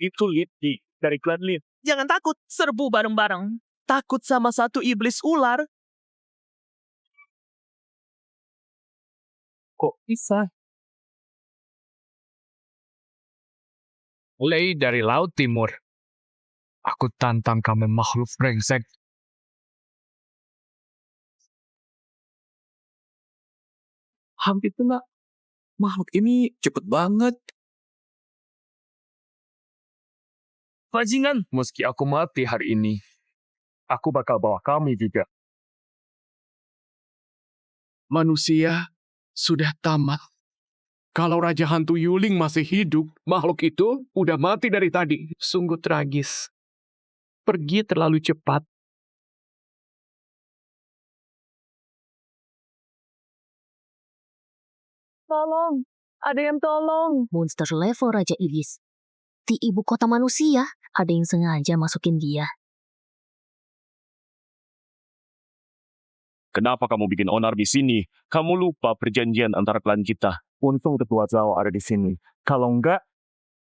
Itu Liti dari klan Lin. Jangan takut, serbu bareng-bareng. Takut sama satu iblis ular. Kok bisa? Mulai dari Laut Timur. Aku tantang kamu makhluk brengsek. Hampir kena. Makhluk ini cepet banget. Bajingan, meski aku mati hari ini, aku bakal bawa kami juga. Manusia sudah tamat. Kalau Raja Hantu Yuling masih hidup, makhluk itu udah mati dari tadi. Sungguh tragis. Pergi terlalu cepat. Tolong, ada yang tolong. Monster level Raja Iblis. Di ibu kota manusia, ada yang sengaja masukin dia. Kenapa kamu bikin onar di sini? Kamu lupa perjanjian antara klan kita. Untung Ketua Zhao ada di sini. Kalau enggak,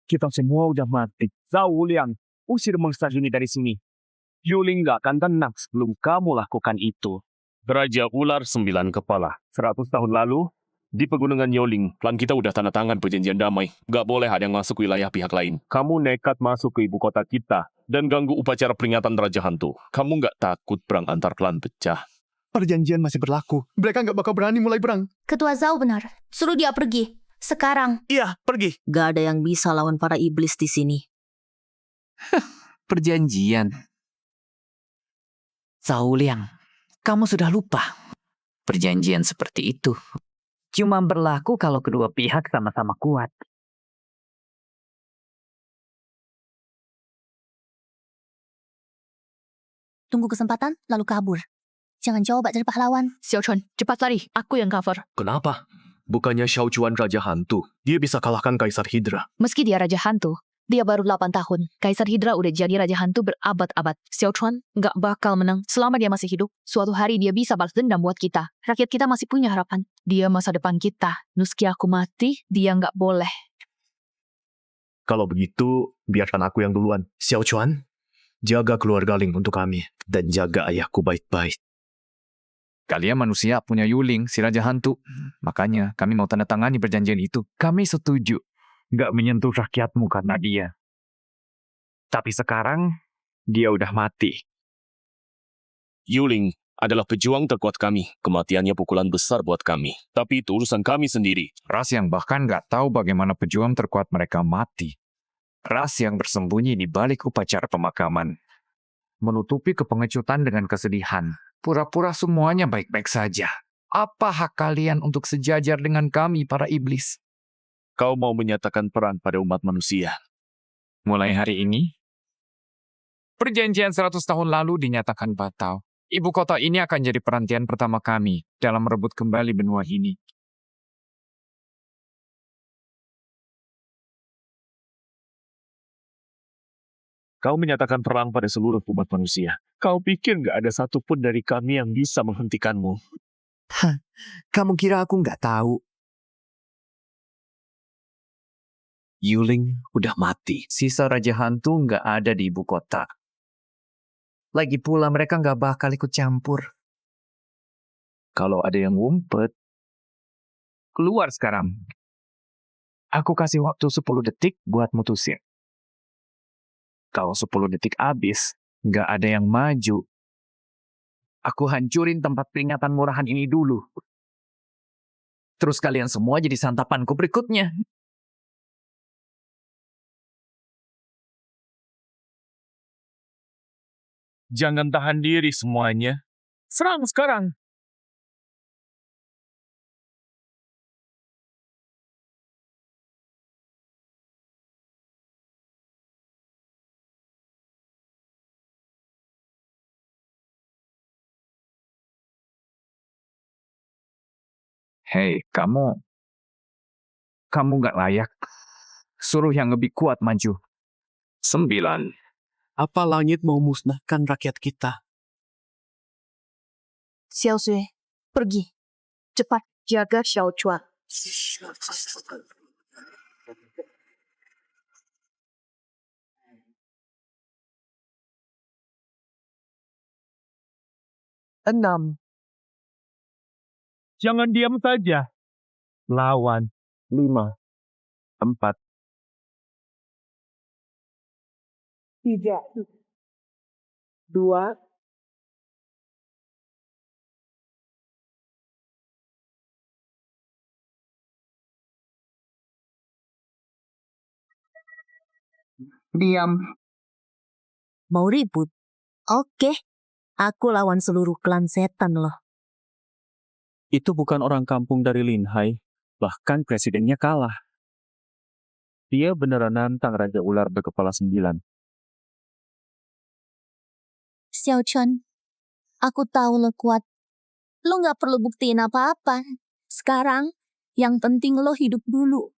kita semua udah mati. Zhao Wuliang, usir monster ini dari sini. Yuling nggak akan tenang sebelum kamu lakukan itu. Raja Ular 9 Kepala. 100 tahun lalu, Di pegunungan Yoling, klan kita udah tanda tangan perjanjian damai. Gak boleh ada yang masuk wilayah pihak lain. Kamu nekat masuk ke ibu kota kita dan ganggu upacara peringatan Raja Hantu. Kamu gak takut perang antar klan pecah? Perjanjian masih berlaku. Mereka nggak bakal berani mulai perang. Ketua Zhao benar. Suruh dia pergi. Sekarang. Iya, pergi. Gak ada yang bisa lawan para iblis di sini. Perjanjian. Zhao Liang, kamu sudah lupa. Perjanjian seperti itu cuma berlaku kalau kedua pihak sama-sama kuat. Tunggu kesempatan, lalu kabur. Jangan coba jadi pahlawan. Xiao Chuan, cepat lari. Aku yang cover. Kenapa? Bukannya Xiao Chuan Raja Hantu. Dia bisa kalahkan Kaisar Hydra. Meski dia Raja Hantu, dia baru 8 tahun. Kaisar Hydra udah jadi Raja Hantu berabad-abad. Xiao Chuan nggak bakal menang selama dia masih hidup. Suatu hari dia bisa balas dendam buat kita. Rakyat kita masih punya harapan. Dia masa depan kita. Meski aku mati, dia nggak boleh. Kalau begitu, biarkan aku yang duluan. Xiao Chuan, jaga keluarga Ling untuk kami. Dan jaga ayahku baik-baik. Kalian manusia punya Yuling, si Raja Hantu. Makanya kami mau tanda tangani perjanjian itu. Kami setuju. Nggak menyentuh rakyatmu karena dia. Tapi sekarang, dia udah mati. Yuling adalah pejuang terkuat kami. Kematiannya pukulan besar buat kami. Tapi itu urusan kami sendiri. Ras yang bahkan nggak tahu bagaimana pejuang terkuat mereka mati. Ras yang bersembunyi di balik upacara pemakaman. Menutupi kepengecutan dengan kesedihan. Pura-pura semuanya baik-baik saja. Apa hak kalian untuk sejajar dengan kami, para iblis? Kau mau menyatakan perang pada umat manusia. Mulai hari ini, perjanjian 100 tahun lalu dinyatakan batal. Ibu kota ini akan jadi perantian pertama kami dalam merebut kembali benua ini. Kau menyatakan perang pada seluruh umat manusia. Kau pikir nggak ada satupun dari kami yang bisa menghentikanmu? Kamu kira aku nggak tahu? Yuling udah mati. Sisa Raja Hantu nggak ada di ibu kota. Lagi pula mereka nggak bakal ikut campur. Kalau ada yang ngumpet, keluar sekarang. Aku kasih waktu 10 detik buat mutusin. Kalau 10 detik habis, nggak ada yang maju. Aku hancurin tempat peringatan murahan ini dulu. Terus kalian semua jadi santapanku berikutnya. Jangan tahan diri semuanya. Serang sekarang. Hei, kamu nggak layak. Suruh yang lebih kuat maju. 9. Apa langit mau musnahkan rakyat kita? Xiao Xue, pergi. Cepat jaga Xiao Chuan. Enam. Jangan diam saja. Lawan. 5. 4. 3, 2, Diam. Mau ribut? Oke. Aku lawan seluruh klan setan loh. Itu bukan orang kampung dari Linhai. Bahkan presidennya kalah. Dia beneran nantang Raja Ular berkepala 9. Xiao Chuan, aku tahu lo kuat. Lo nggak perlu buktiin apa-apa. Sekarang, yang penting lo hidup dulu.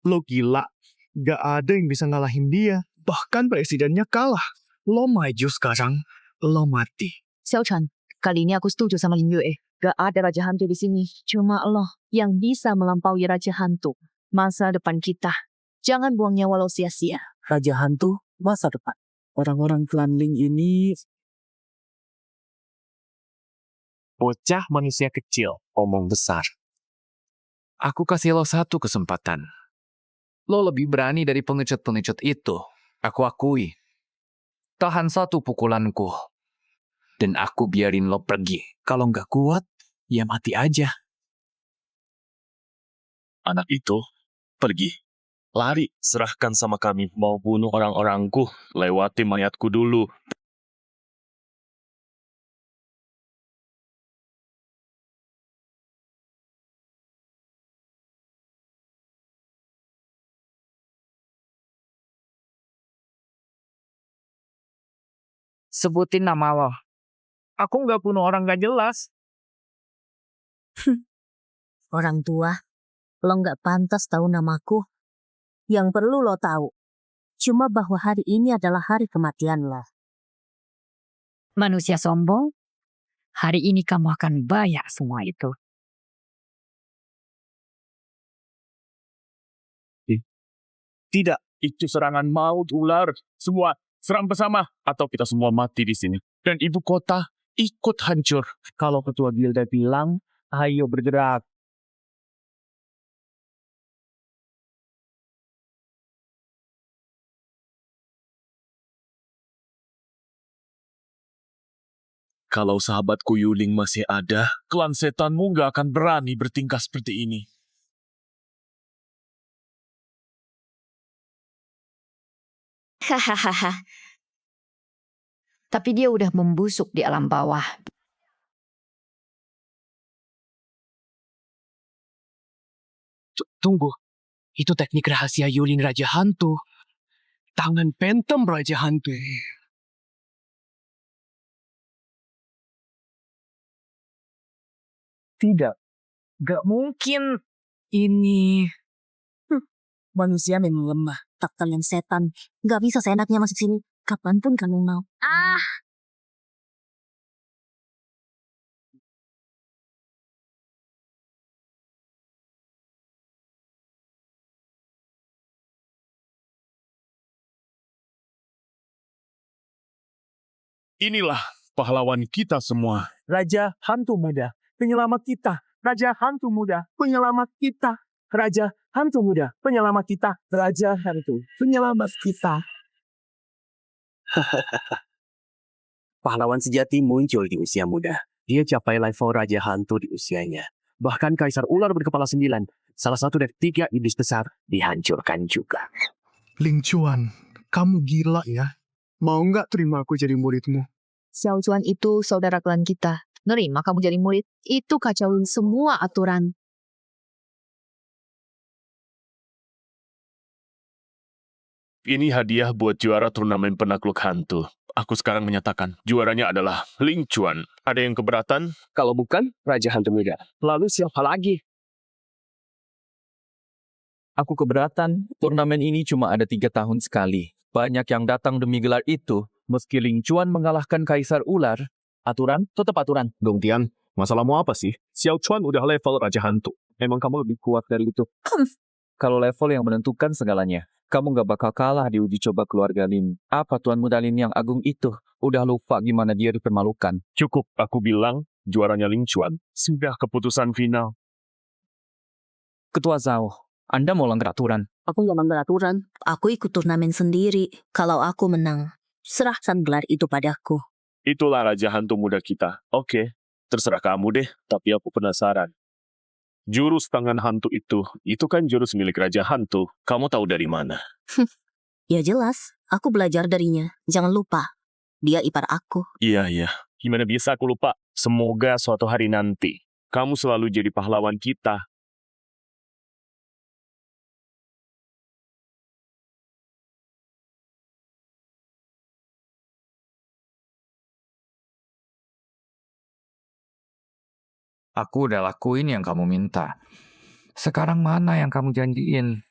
Lo gila. Gak ada yang bisa ngalahin dia. Bahkan presidennya kalah. Lo maju sekarang, lo mati. Xiao Chuan, kali ini aku setuju sama Lin Yue. Gak ada Raja Hantu di sini. Cuma lo yang bisa melampaui Raja Hantu. Masa depan kita. Jangan buang nyawa lo sia-sia. Raja Hantu, masa depan. Orang-orang klan Ling ini Bocah manusia kecil, omong besar. Aku kasih lo satu kesempatan. Lo lebih berani dari pengecut-pengecut itu. Aku akui. Tahan satu pukulanku. Dan aku biarin lo pergi. Kalau nggak kuat, ya mati aja. Anak itu pergi. Lari. Serahkan sama kami. Mau bunuh orang-orangku. Lewati mayatku dulu. Sebutin nama lo. Aku nggak bunuh orang nggak jelas. Orang tua, lo nggak pantas tahu namaku. Yang perlu lo tahu, cuma bahwa hari ini adalah hari kematian lo. Manusia sombong, hari ini kamu akan bayar semua itu. Tidak, itu serangan maut ular. Semua serang bersama atau kita semua mati di sini. Dan ibu kota ikut hancur. Kalau ketua gilda bilang, ayo bergerak. Kalau sahabatku Yuling masih ada, klan setanmu gak akan berani bertingkah seperti ini. Hahaha. Tapi dia udah membusuk di alam bawah. Tunggu. Itu teknik rahasia Yulin Raja Hantu. Tangan Phantom Raja Hantu. Tidak. Gak mungkin. Ini. Manusia memang lemah. Tak kalian setan. Gak bisa seenaknya masuk sini. Kapanpun kalian mau. Inilah pahlawan kita semua. Raja Hantu Muda, penyelamat kita. Raja Hantu Muda, penyelamat kita. Raja Hantu Muda, penyelamat kita. Raja Hantu, penyelamat kita. Pahlawan sejati muncul di usia muda. Dia capai level Raja Hantu di usianya. Bahkan Kaisar Ular berkepala 9, salah satu dari 3 iblis besar, dihancurkan juga. Ling Chuan, kamu gila ya? Mau nggak terima aku jadi muridmu? Xiao Chuan itu saudara klan kita. Nerima kamu jadi murid. Itu kacauin semua aturan. Ini hadiah buat juara turnamen penakluk hantu. Aku sekarang menyatakan juaranya adalah Ling Chuan. Ada yang keberatan? Kalau bukan, Raja Hantu Muda. Lalu siapa lagi? Aku keberatan, turnamen ini cuma ada 3 tahun sekali. Banyak yang datang demi gelar itu, meski Ling Chuan mengalahkan Kaisar Ular. Aturan tetap aturan. Dong Tian, masalahmu apa sih? Xiao Chuan udah level Raja Hantu. Emang kamu lebih kuat dari itu? Kalau level yang menentukan segalanya, kamu gak bakal kalah di uji coba keluarga Lin. Apa Tuan Muda Lin yang agung itu? Udah lupa gimana dia dipermalukan. Cukup, aku bilang juaranya Ling Chuan. Sudah keputusan final. Ketua Zhao, Anda mau langgar aturan. Aku gak melanggar aturan. Aku ikut turnamen sendiri. Kalau aku menang, serahkan gelar itu padaku. Itulah Raja Hantu Muda kita. Oke, terserah kamu deh. Tapi aku penasaran. Jurus tangan hantu itu kan jurus milik Raja Hantu. Kamu tahu dari mana? Ya jelas, aku belajar darinya. Jangan lupa, dia ipar aku. Iya. Gimana bisa aku lupa? Semoga suatu hari nanti, kamu selalu jadi pahlawan kita. Aku udah lakuin yang kamu minta. Sekarang mana yang kamu janjiin?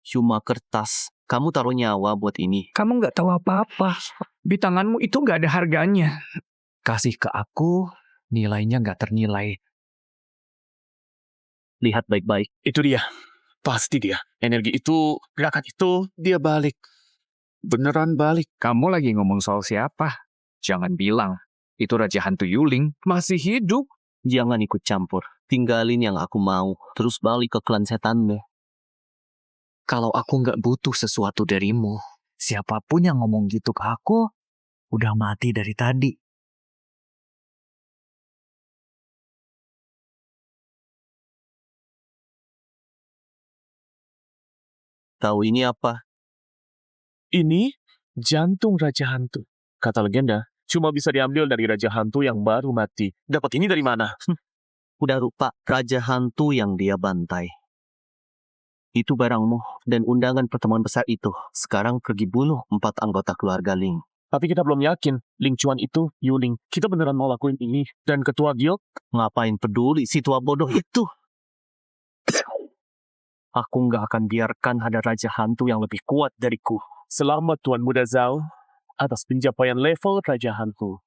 Cuma kertas. Kamu taruh nyawa buat ini. Kamu nggak tahu apa-apa. Di tanganmu itu nggak ada harganya. Kasih ke aku, nilainya nggak ternilai. Lihat baik-baik. Itu dia. Pasti dia. Energi itu, gerakan itu, dia balik. Beneran balik. Kamu lagi ngomong soal siapa? Jangan bilang Itu Raja Hantu Yuling masih hidup. Jangan ikut campur. Tinggalin yang aku mau. Terus balik ke klan setanmu. Kalau aku nggak butuh sesuatu darimu, siapapun yang ngomong gitu ke aku, udah mati dari tadi. Tahu ini apa? Ini jantung Raja Hantu. Kata legenda, cuma bisa diambil dari Raja Hantu yang baru mati. Dapat ini dari mana? Udah rupa Raja Hantu yang dia bantai. Itu barangmu dan undangan pertemuan besar itu. Sekarang pergi bunuh 4 anggota keluarga Ling. Tapi kita belum yakin Ling Chuan itu Yuling. Kita beneran mau lakuin ini. Dan ketua guild? Ngapain peduli si tua bodoh itu? Aku nggak akan biarkan ada Raja Hantu yang lebih kuat dariku. Selamat Tuan Muda Zhao atas pencapaian level Raja Hantu.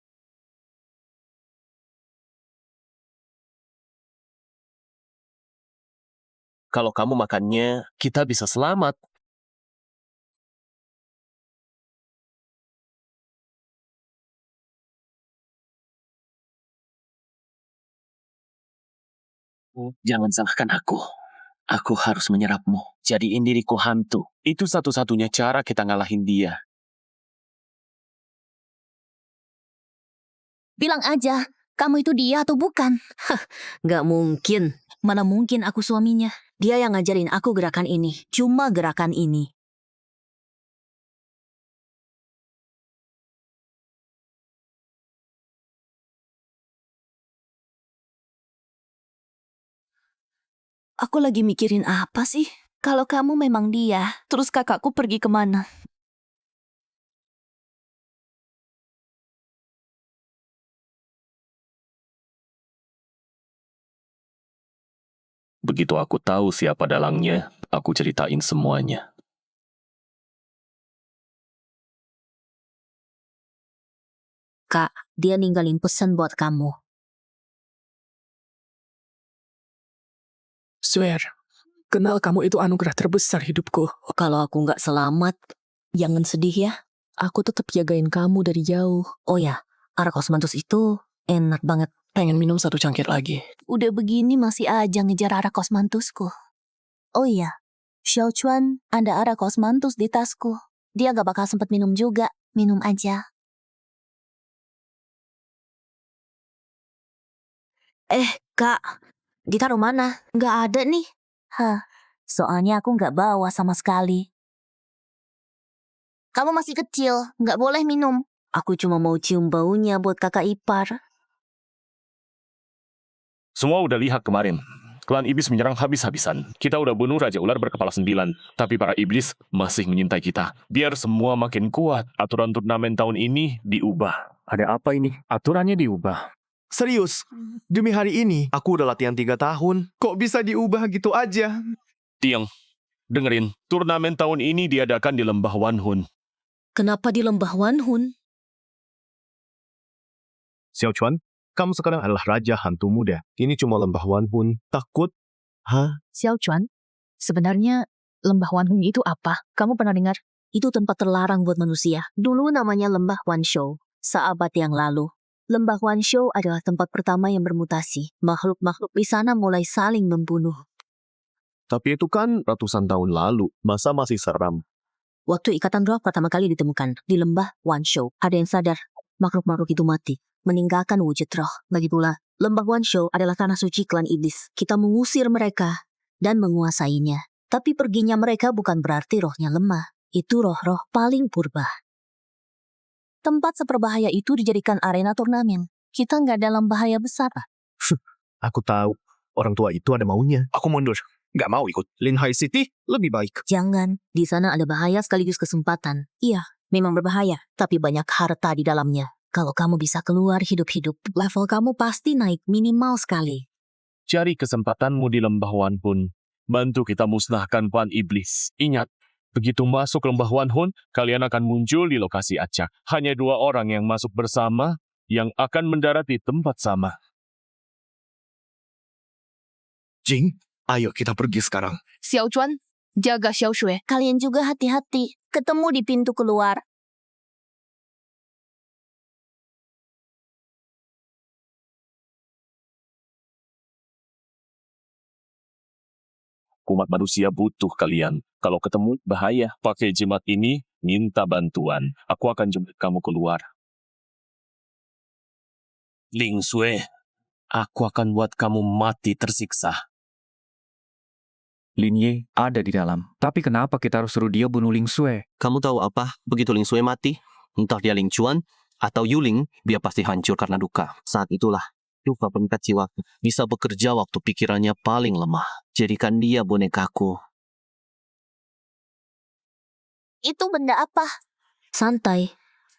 Kalau kamu makannya, kita bisa selamat. Jangan salahkan aku. Aku harus menyerapmu. Jadiin diriku hantu. Itu satu-satunya cara kita ngalahin dia. Bilang aja, kamu itu dia atau bukan? Gak mungkin. Mana mungkin aku suaminya? Dia yang ngajarin aku gerakan ini. Cuma gerakan ini. Aku lagi mikirin apa sih? Kalau kamu memang dia, terus kakakku pergi kemana? Begitu aku tahu siapa dalangnya, aku ceritain semuanya. Kak, dia ninggalin pesan buat kamu. Swear, kenal kamu itu anugerah terbesar hidupku. Kalau aku nggak selamat, jangan sedih ya. Aku tetap jagain kamu dari jauh. Oh ya, arak osmanthus itu enak banget. Pengen minum 1 cangkir lagi. Udah begini masih aja ngejar arak osmanthusku. Oh iya, Xiao Chuan ada arak osmanthus di tasku. Dia gak bakal sempat minum juga. Minum aja. Kak, ditaruh mana? Nggak ada nih. Soalnya aku nggak bawa sama sekali. Kamu masih kecil, nggak boleh minum. Aku cuma mau cium baunya buat kakak ipar. Semua udah lihat kemarin. Klan iblis menyerang habis-habisan. Kita udah bunuh Raja Ular berkepala 9. Tapi para iblis masih menyintai kita. Biar semua makin kuat, aturan turnamen tahun ini diubah. Ada apa ini? Aturannya diubah. Serius, demi hari ini, aku udah latihan 3 tahun. Kok bisa diubah gitu aja? Tiang, dengerin. Turnamen tahun ini diadakan di Lembah Wanhun. Kenapa di Lembah Wanhun? Xiao Chuan, kamu sekarang adalah Raja Hantu Muda. Ini cuma Lembah Wanhun. Takut? Xiao Chuan, sebenarnya Lembah Wanhun itu apa? Kamu pernah dengar? Itu tempat terlarang buat manusia. Dulu namanya Lembah Wanshou. Seabad yang lalu. Lembah Wanshou adalah tempat pertama yang bermutasi. Makhluk-makhluk di sana mulai saling membunuh. Tapi itu kan ratusan tahun lalu. Masa masih seram? Waktu ikatan roh pertama kali ditemukan di Lembah Wanshou, ada yang sadar makhluk-makhluk itu mati, meninggalkan wujud roh. Lagi pula, Lembah Wanshou adalah tanah suci klan iblis. Kita mengusir mereka dan menguasainya. Tapi perginya mereka bukan berarti rohnya lemah. Itu roh-roh paling purba. Tempat seperbahaya itu dijadikan arena turnamen. Kita nggak dalam bahaya besar. Aku tahu. Orang tua itu ada maunya. Aku mundur. Nggak mau ikut. Lin Hai City lebih baik. Jangan, di sana ada bahaya sekaligus kesempatan. Iya, memang berbahaya, tapi banyak harta di dalamnya. Kalau kamu bisa keluar hidup-hidup, level kamu pasti naik minimal sekali. Cari kesempatanmu di Lembah Wanhun. Bantu kita musnahkan klan iblis. Ingat, begitu masuk Lembah Wanhun, kalian akan muncul di lokasi acak. Hanya 2 orang yang masuk bersama yang akan mendarat di tempat sama. Jing, ayo kita pergi sekarang. Xiao Chuan, jaga Xiao Shui. Kalian juga hati-hati. Ketemu di pintu keluar. Umat manusia butuh kalian. Kalau ketemu, bahaya. Pakai jimat ini, minta bantuan. Aku akan jemput kamu keluar. Ling Sui, aku akan buat kamu mati tersiksa. Lin Ye ada di dalam. Tapi kenapa kita harus suruh dia bunuh Ling Sui? Kamu tahu apa? Begitu Ling Sui mati, entah dia Ling Chuan atau Yuling, dia pasti hancur karena duka. Saat itulah, duka pengikat jiwa bisa bekerja waktu pikirannya paling lemah. Jadikan dia bonekaku. Itu benda apa? Santai.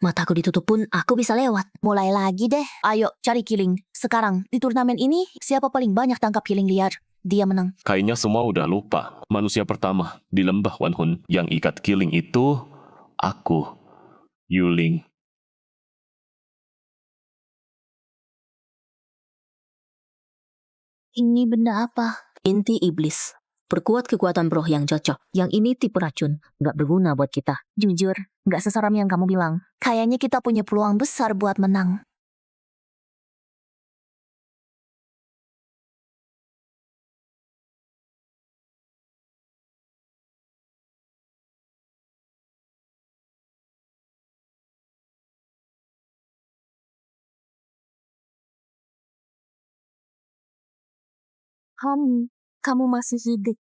Mataku ditutup pun aku bisa lewat. Mulai lagi deh. Ayo cari Kiling. Sekarang di turnamen ini siapa paling banyak tangkap Kiling liar? Dia menang. Kayaknya semua udah lupa. Manusia pertama di lembah Wanhun yang ikat Kiling itu aku, Yuling. Ini benda apa? Inti iblis. Perkuat kekuatan roh yang cocok. Yang ini tipe racun. Nggak berguna buat kita. Jujur, nggak seseram yang kamu bilang. Kayaknya kita punya peluang besar buat menang. Kamu masih hidup.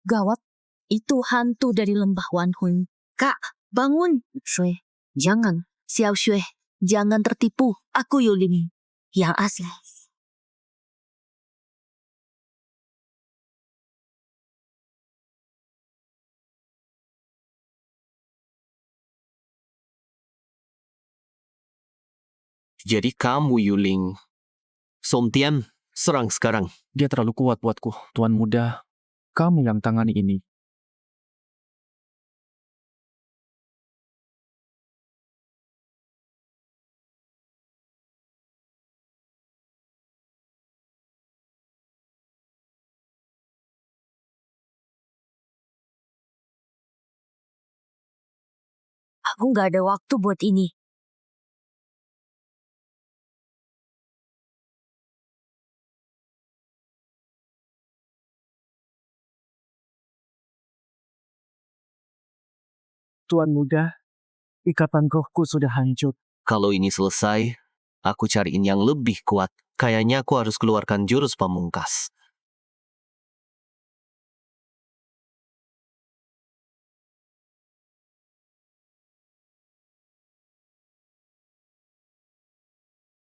Gawat. Itu hantu dari lembah Wanhun. Kak, bangun. Shui, jangan. Xiao Shui, jangan tertipu. Aku Yuling. Yang asli. Jadi kamu Yuling. Som Tian, serang sekarang. Dia terlalu kuat buatku. Tuan muda, kamu yang tangani ini. Aku nggak ada waktu buat ini. Tuan muda, ikatan rohku sudah hancur. Kalau ini selesai, aku cariin yang lebih kuat. Kayaknya aku harus keluarkan jurus pamungkas.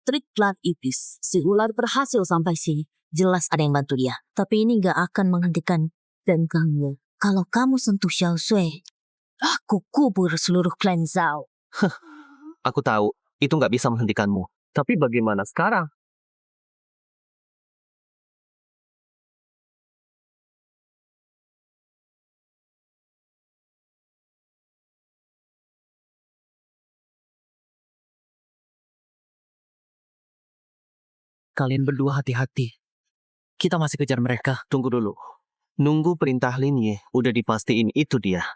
Trik klan iblis. Si ular berhasil sampai sini. Jelas ada yang bantu dia. Tapi ini nggak akan menghentikan. Dan kamu, kalau kamu sentuh Xiao Shui, aku kubur seluruh klan Zhao. Aku tahu, itu nggak bisa menghentikanmu. Tapi bagaimana sekarang? Kalian berdua hati-hati. Kita masih kejar mereka. Tunggu dulu. Nunggu perintah Lin Ye. Udah dipastiin itu dia.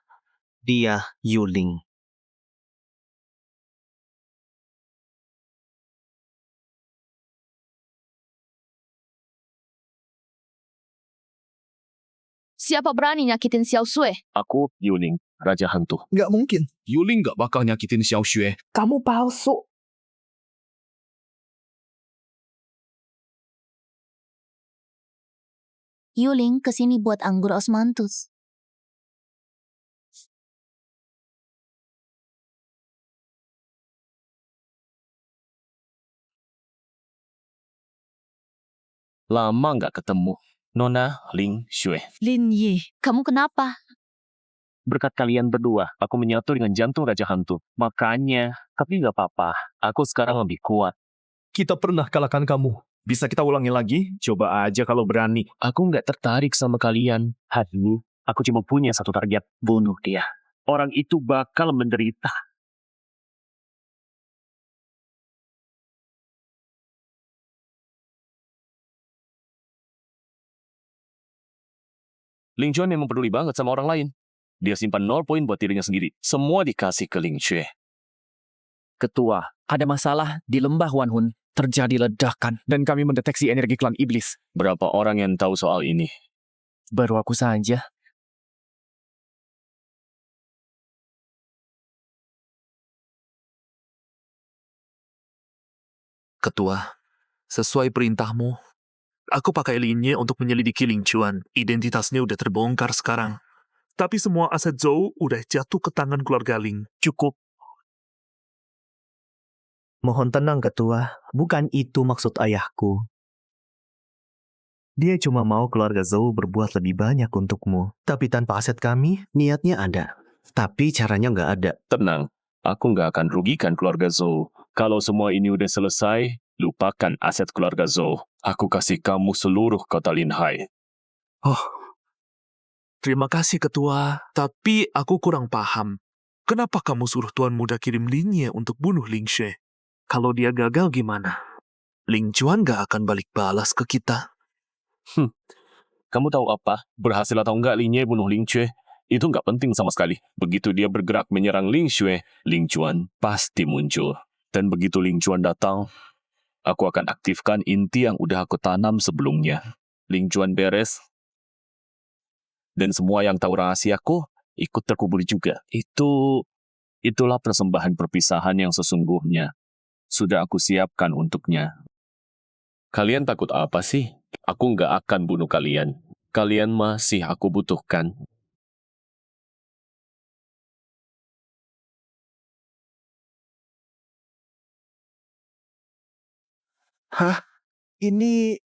Dia Yuling. Siapa berani nyakitin Xiao Shui? Aku, Yuling, Raja Hantu. Nggak mungkin. Yuling nggak bakal nyakitin Xiao Shui. Kamu palsu. Yuling kesini buat anggur osmanthus. Lama nggak ketemu. Nona Ling Shui. Lin Yi, kamu kenapa? Berkat kalian berdua, aku menyatu dengan jantung Raja Hantu. Makanya, tapi nggak apa-apa. Aku sekarang lebih kuat. Kita pernah kalahkan kamu. Bisa kita ulangi lagi? Coba aja kalau berani. Aku nggak tertarik sama kalian. Hari ini, aku cuma punya satu target. Bunuh dia. Orang itu bakal menderita. Ling Chuan memang peduli banget sama orang lain. Dia simpan 0 poin buat dirinya sendiri. Semua dikasih ke Ling Shui. Ketua, ada masalah di lembah Wanhun. Terjadi ledakan dan kami mendeteksi energi klan iblis. Berapa orang yang tahu soal ini? Baru aku saja. Ketua, sesuai perintahmu, aku pakai Linye untuk menyelidiki Ling Chuan. Identitasnya udah terbongkar sekarang. Tapi semua aset Zhou udah jatuh ke tangan keluarga Ling. Cukup. Mohon tenang, Ketua. Bukan itu maksud ayahku. Dia cuma mau keluarga Zhou berbuat lebih banyak untukmu. Tapi tanpa aset kami, niatnya ada. Tapi caranya nggak ada. Tenang, aku nggak akan rugikan keluarga Zhou. Kalau semua ini udah selesai, lupakan aset keluarga Zhou. Aku kasih kamu seluruh kota Linhai. Oh, terima kasih Ketua. Tapi aku kurang paham. Kenapa kamu suruh Tuan Muda kirim Linye untuk bunuh Ling Xue? Kalau dia gagal gimana? Ling Chuan nggak akan balik balas ke kita. Kamu tahu apa? Berhasil atau enggak Linye bunuh Ling Xue, itu nggak penting sama sekali. Begitu dia bergerak menyerang Ling Xue, Ling Chuan pasti muncul. Dan begitu Ling Chuan datang, aku akan aktifkan inti yang udah aku tanam sebelumnya. Ling Chuan beres, dan semua yang tahu rahasiaku ikut terkubur juga. Itulah persembahan perpisahan yang sesungguhnya. Sudah aku siapkan untuknya. Kalian takut apa sih? Aku nggak akan bunuh kalian. Kalian masih aku butuhkan. Hah? Ini...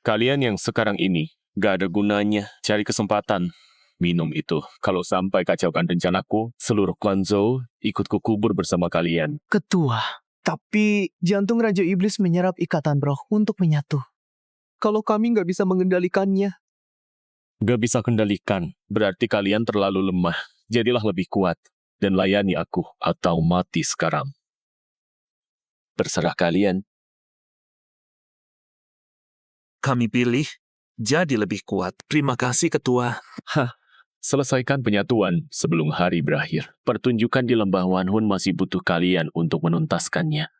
Kalian yang sekarang ini nggak ada gunanya. Cari kesempatan. Minum itu. Kalau sampai kacaukan rencanaku, seluruh klan Zhou ikut kukubur bersama kalian. Ketua, tapi jantung Raja Iblis menyerap ikatan roh untuk menyatu. Kalau kami nggak bisa mengendalikannya. Gak bisa kendalikan, berarti kalian terlalu lemah. Jadilah lebih kuat, dan layani aku, atau mati sekarang. Terserah kalian. Kami pilih jadi lebih kuat. Terima kasih Ketua. Selesaikan penyatuan sebelum hari berakhir. Pertunjukan di lembah Wanhun masih butuh kalian untuk menuntaskannya.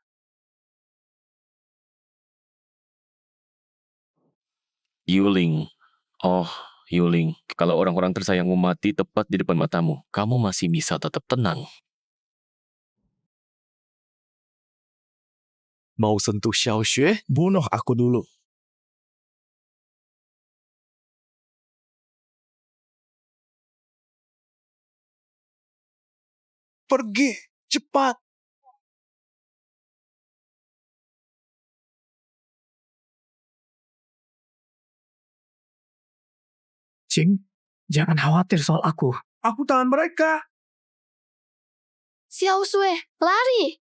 Yuling. Oh, Yuling. Kalau orang-orang tersayangmu mati tepat di depan matamu, kamu masih bisa tetap tenang. Mau sentuh Xiao Xue? Bunuh aku dulu. Pergi, cepat. Cing, jangan khawatir soal aku. Aku tahan mereka. Xiao Xue, lari!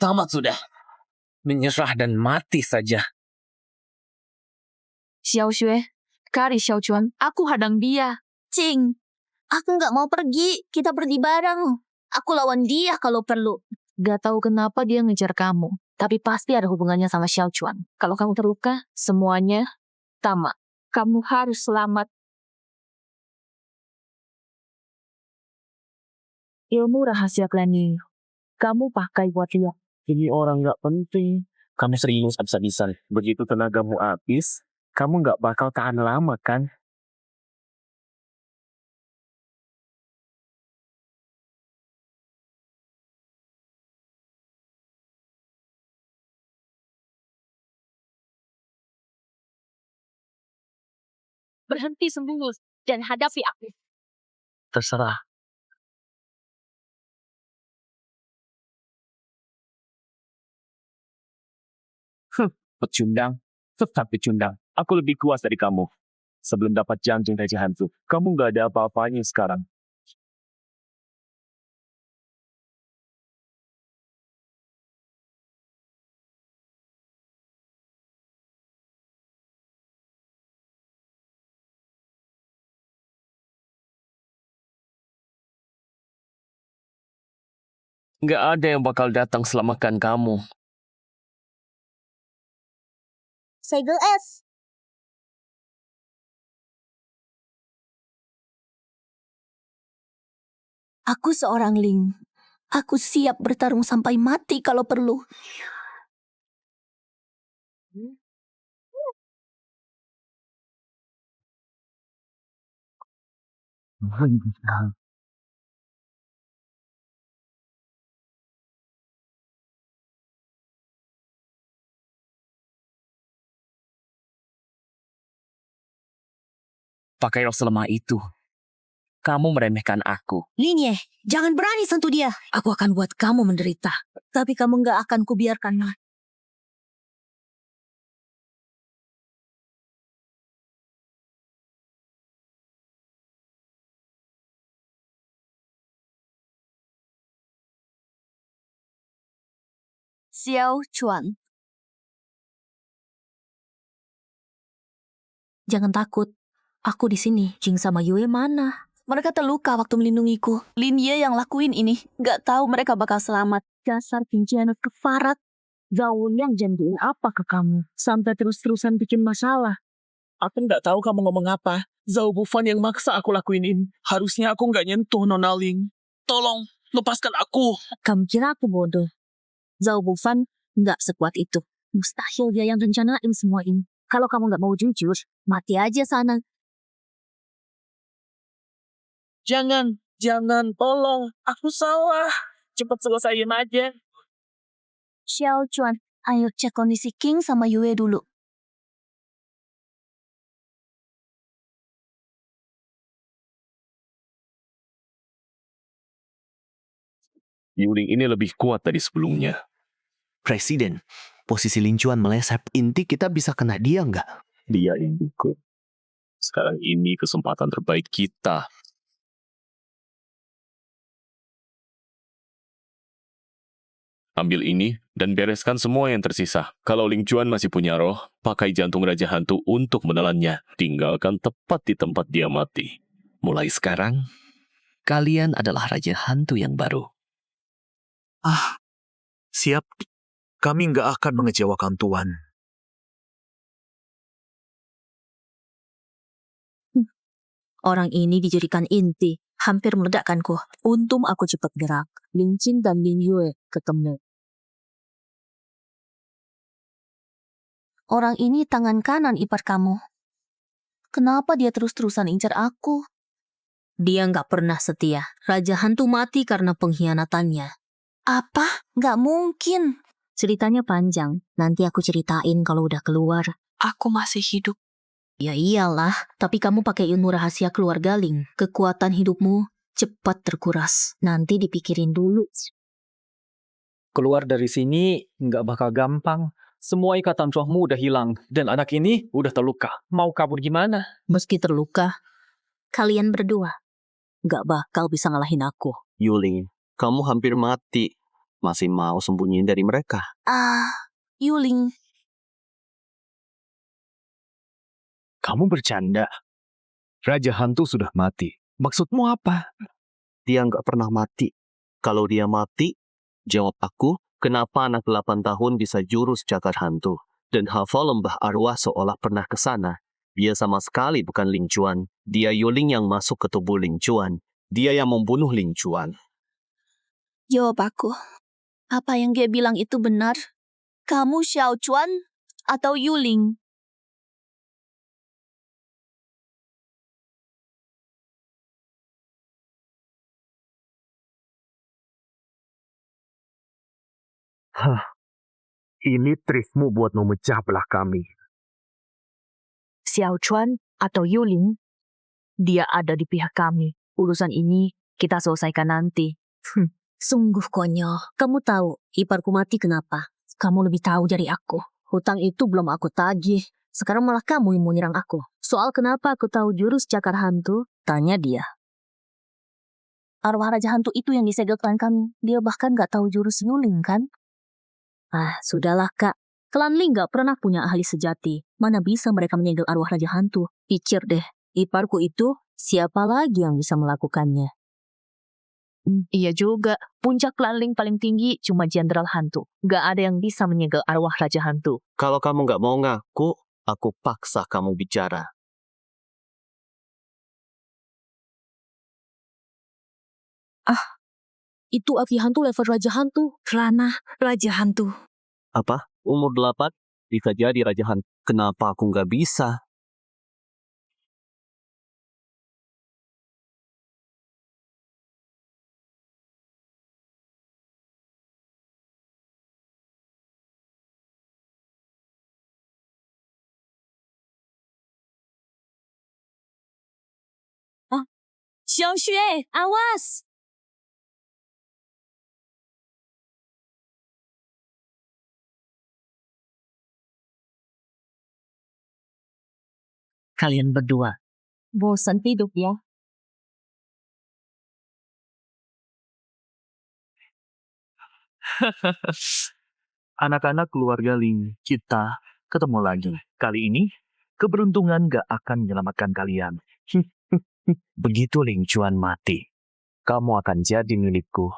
Tamat sudah. Menyerah dan mati saja. Xiao Xue, Kari Xiao Chuan, aku hadang dia. Cing, aku nggak mau pergi. Kita pergi bareng. Aku lawan dia kalau perlu. Gak tahu kenapa dia ngejar kamu, tapi pasti ada hubungannya sama Xiao Chuan. Kalau kamu terluka, semuanya tamat. Kamu harus selamat. Ilmu rahasia klan Yu, kamu pakai buat lihat. Ini orang nggak penting. Kamu serius habis-habisan. Begitu tenagamu habis, kamu nggak bakal tahan lama kan? Berhenti sembunyi dan hadapi aku. Terserah. Pecundang. Tetap pecundang. Aku lebih kuat dari kamu. Sebelum dapat jantung Raja Hantu, kamu nggak ada apa-apanya sekarang. Nggak ada yang bakal datang selamatkan kamu. segel es. Aku seorang Ling. Aku siap bertarung sampai mati kalau perlu. Pakai rok selemah itu. Kamu meremehkan aku. Linye, jangan berani sentuh dia. Aku akan buat kamu menderita. Tapi kamu nggak akan kubiarkan mati. Xiao Chuan. Jangan takut. Aku di sini. Jing sama Yue mana? Mereka terluka waktu melindungiku. Lin Ye yang lakuin ini. Gak tahu mereka bakal selamat. Dasar pengkhianat kefarat. Zhao Liang janjiin apa ke kamu? Sampai terus-terusan bikin masalah. Aku nggak tahu kamu ngomong apa. Zhao Bufan yang maksa aku lakuin ini. Harusnya aku nggak nyentuh Nona Ling. Tolong, lepaskan aku. Kamu kira aku bodoh? Zhao Bufan nggak sekuat itu. Mustahil dia yang rencanain semua ini. Kalau kamu nggak mau jujur, mati aja sana. Jangan, tolong. Aku salah. Cepat selesaiin aja. Xiao Chuan, ayo cek kondisi King sama Yue dulu. Yuling ini lebih kuat dari sebelumnya. Presiden, posisi Ling Chuan meleset. Inti kita bisa kena dia nggak? Dia indukku. Sekarang ini kesempatan terbaik kita. Ambil ini dan bereskan semua yang tersisa. Kalau Ling Chuan masih punya roh, pakai jantung Raja Hantu untuk menelannya. Tinggalkan tepat di tempat dia mati. Mulai sekarang, kalian adalah Raja Hantu yang baru. Siap. Kami nggak akan mengecewakan Tuan. Orang ini dijadikan inti. Hampir meledakkanku. Untung aku cepat gerak. Ling Qin dan Lin Yue ketemu. Orang ini tangan kanan ipar kamu. Kenapa dia terus-terusan incar aku? Dia nggak pernah setia. Raja Hantu mati karena pengkhianatannya. Apa? Nggak mungkin. Ceritanya panjang. Nanti aku ceritain kalau udah keluar. Aku masih hidup. Ya iyalah, tapi kamu pakai ilmu rahasia keluarga Ling. Kekuatan hidupmu cepat terkuras. Nanti dipikirin dulu. Keluar dari sini nggak bakal gampang. Semua ikatan rohmu udah hilang. Dan anak ini udah terluka. Mau kabur gimana? Meski terluka, kalian berdua nggak bakal bisa ngalahin aku. Yuling, kamu hampir mati. Masih mau sembunyiin dari mereka? Yuling. Kamu bercanda. Raja Hantu sudah mati. Maksudmu apa? Dia nggak pernah mati. Kalau dia mati, jawab aku, kenapa anak 8 tahun bisa jurus cakar hantu dan hafal lembah arwah seolah pernah ke sana? Dia sama sekali bukan Ling Chuan. Dia Yuling yang masuk ke tubuh Ling Chuan. Dia yang membunuh Ling Chuan. Jawab aku. Apa yang dia bilang itu benar? Kamu Xiao Chuan atau Yuling? Ini trikmu buat memecah belah kami. Xiao Chuan atau Yuling, dia ada di pihak kami. Urusan ini kita selesaikan nanti. Sungguh konyol. Kamu tahu iparku mati kenapa? Kamu lebih tahu dari aku. Hutang itu belum aku tagih. Sekarang malah kamu yang mau nyerang aku. Soal kenapa aku tahu jurus cakar hantu, tanya dia. Arwah Raja Hantu itu yang disegel klan kami. Dia bahkan gak tahu jurus Yuling kan? Sudahlah kak. Klan Ling gak pernah punya ahli sejati. Mana bisa mereka menyegel arwah Raja Hantu? Pikir deh, iparku itu siapa lagi yang bisa melakukannya? Iya juga. Puncak Klanling paling tinggi cuma Jenderal Hantu. Gak ada yang bisa menyegel arwah Raja Hantu. Kalau kamu nggak mau ngaku, aku paksa kamu bicara. Itu api hantu level Raja Hantu. Kelana Raja Hantu. Apa? Umur 8? Bisa jadi Raja Hantu. Kenapa aku nggak bisa? Xiaoxue, awas! Kalian berdua. Bosan hidup ya? Anak-anak keluarga Ling, kita ketemu lagi. Kali ini, keberuntungan gak akan menyelamatkan kalian. Begitu Ling Chuan mati, kamu akan jadi milikku.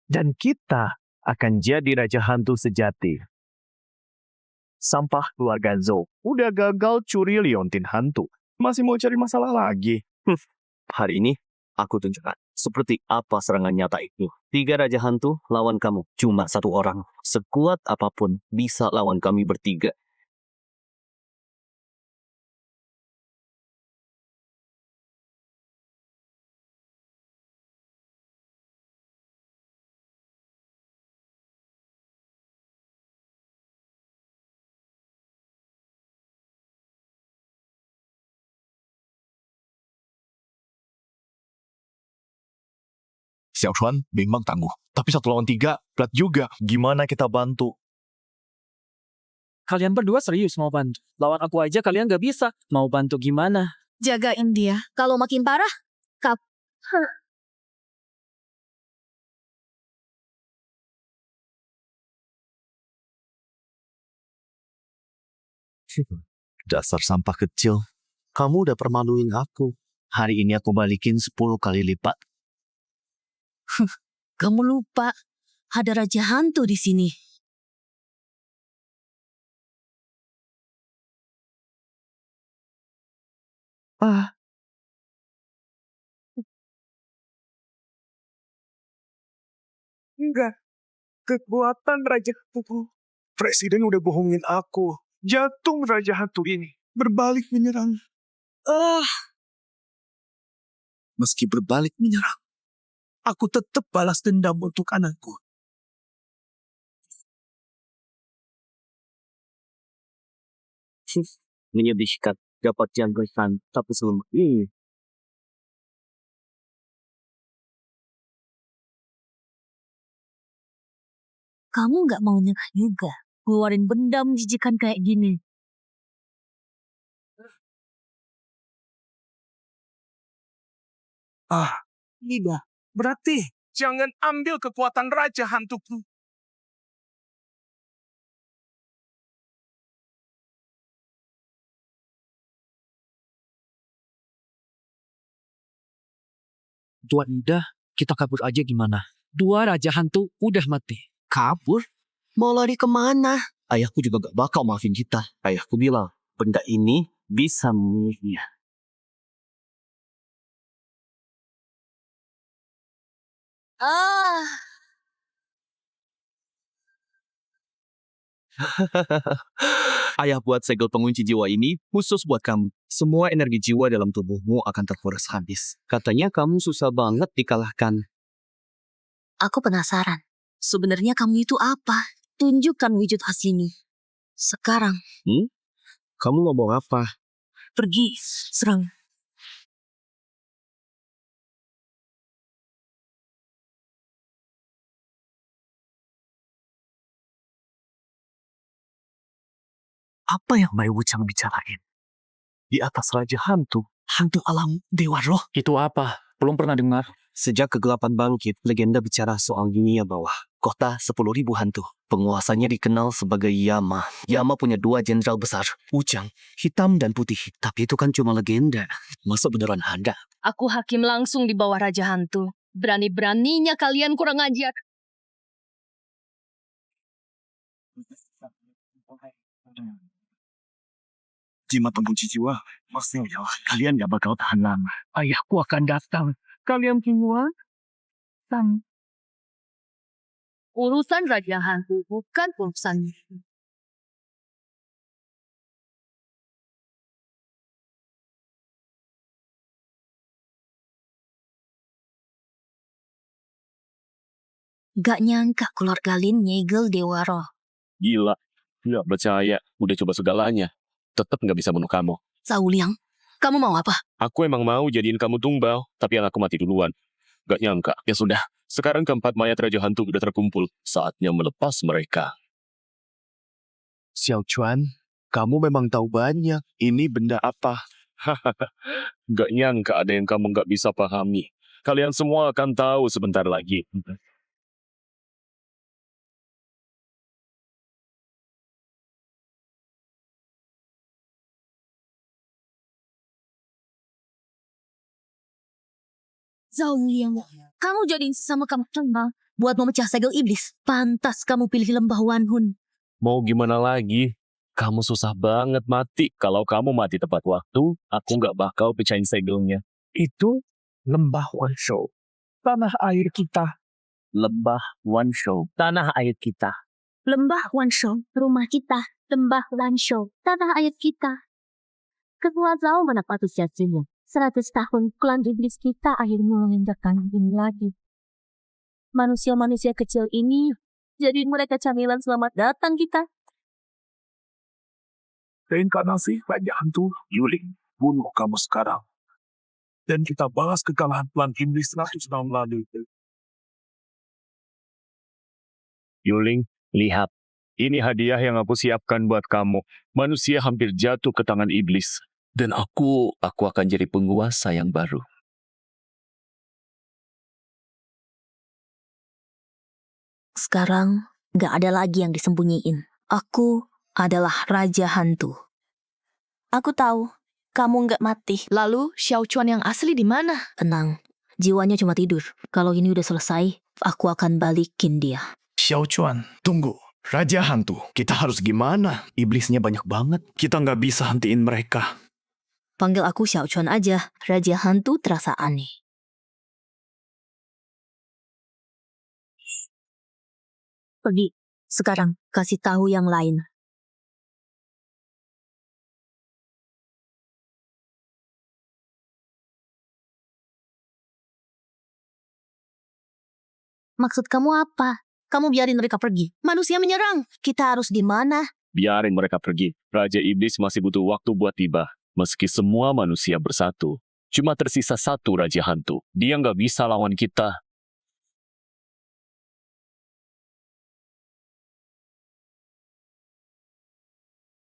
Dan kita akan jadi Raja Hantu sejati. Sampah keluarga Zhou udah gagal curi liontin hantu. Masih mau cari masalah lagi. Hari ini, aku tunjukkan seperti apa serangan nyata itu. 3 Raja Hantu lawan kamu. Cuma 1 orang. Sekuat apapun bisa lawan kami bertiga. Xiaochuan memang tangguh. Tapi 1 lawan 3 berat juga. Gimana kita bantu? Kalian berdua serius mau bantu? Lawan aku aja kalian gak bisa. Mau bantu gimana? Jagain dia. Kalau makin parah, Dasar sampah kecil. Kamu udah permaluin aku. Hari ini aku balikin 10 kali lipat. kamu lupa. Ada Raja Hantu di sini. Enggak. Kekuatan Raja Hantu. Presiden udah bohongin aku. Jantung Raja Hantu ini berbalik menyerang. Meski berbalik menyerang, aku tetap balas dendam untuk anakku. Menyedihkan. Dapat jangkauan, tapi selama ini. Kamu gak mau nyerah juga. Keluarin benda menjijikan kayak gini. Tidak. Berarti jangan ambil kekuatan Raja Hantuku. Tuan udah, kita kabur aja gimana? 2 Raja Hantu udah mati. Kabur? Mau lari kemana? Ayahku juga gak bakal maafin kita. Ayahku bilang, benda ini bisa memilihnya. Ayah buat segel pengunci jiwa ini khusus buat kamu. Semua energi jiwa dalam tubuhmu akan terkuras habis. Katanya kamu susah banget dikalahkan. Aku penasaran. Sebenarnya kamu itu apa? Tunjukkan wujud aslimu. Sekarang. Kamu ngomong apa? Pergi, serang. Apa yang Mai Wuchang bicarain? Di atas Raja Hantu, hantu alam Dewa Roh. Itu apa? Belum pernah dengar. Sejak kegelapan bangkit, legenda bicara soal dunia bawah. Kota 10.000 hantu. Penguasanya dikenal sebagai Yama. Yama punya 2 jenderal besar, Wuchang, hitam dan putih. Tapi itu kan cuma legenda. Masa beneran ada? Aku hakim langsung di bawah Raja Hantu. Berani-beraninya kalian kurang ajar. Jimat pengunci jiwa, maksudnya kalian gak bakal tahan lama. Ayahku akan datang. Kalian semua Urusan Raja Hantu bukan urusan. Gak nyangka keluarga Lin nyegel Dewa Roh. Gila. Nggak percaya. Udah coba segalanya. Tetap nggak bisa bunuh kamu. Zhao Liang, kamu mau apa? Aku emang mau jadiin kamu tumbal, tapi anakku mati duluan. Gak nyangka. Ya sudah. Sekarang keempat mayat Raja Hantu udah terkumpul. Saatnya melepas mereka. Xiao Chuan, kamu memang tahu banyak. Ini benda apa? Gak nyangka ada yang kamu gak bisa pahami. Kalian semua akan tahu sebentar lagi. Zhao Liang, kamu jadiin sesama kamu terbang buat memecah segel iblis. Pantas kamu pilih lembah Wanhun. Mau gimana lagi? Kamu susah banget mati. Kalau kamu mati tepat waktu, aku gak bakal pecahin segelnya. Itu lembah Wanshou. Tanah air kita. Lembah Wanshou, tanah air kita. Lembah Wanshou, rumah kita. Lembah Wanshou, tanah air kita. Ketua Zhao mana patut jatuhnya. 100 tahun klan iblis kita akhirnya menginjakkan ini lagi. Manusia-manusia kecil ini, jadi mereka camilan selamat datang kita. Reinkarnasi Raja Hantu Yuling, bunuh kamu sekarang. Dan kita bahas kekalahan klan iblis 100 tahun lalu. Yuling, lihat. Ini hadiah yang aku siapkan buat kamu. Manusia hampir jatuh ke tangan iblis. Dan aku akan jadi penguasa yang baru. Sekarang gak ada lagi yang disembunyiin. Aku adalah Raja Hantu. Aku tahu, kamu nggak mati. Lalu, Xiao Chuan yang asli di mana? Tenang, jiwanya cuma tidur. Kalau ini udah selesai, aku akan balikin dia. Xiao Chuan, tunggu. Raja Hantu, kita harus gimana? Iblisnya banyak banget. Kita nggak bisa hentiin mereka. Panggil aku Xiao Chuan aja. Raja Hantu terasa aneh. Pergi. Sekarang, kasih tahu yang lain. Maksud kamu apa? Kamu biarin mereka pergi. Manusia menyerang. Kita harus di mana? Biarin mereka pergi. Raja Iblis masih butuh waktu buat tiba. Meski semua manusia bersatu, cuma tersisa satu Raja Hantu. Dia nggak bisa lawan kita.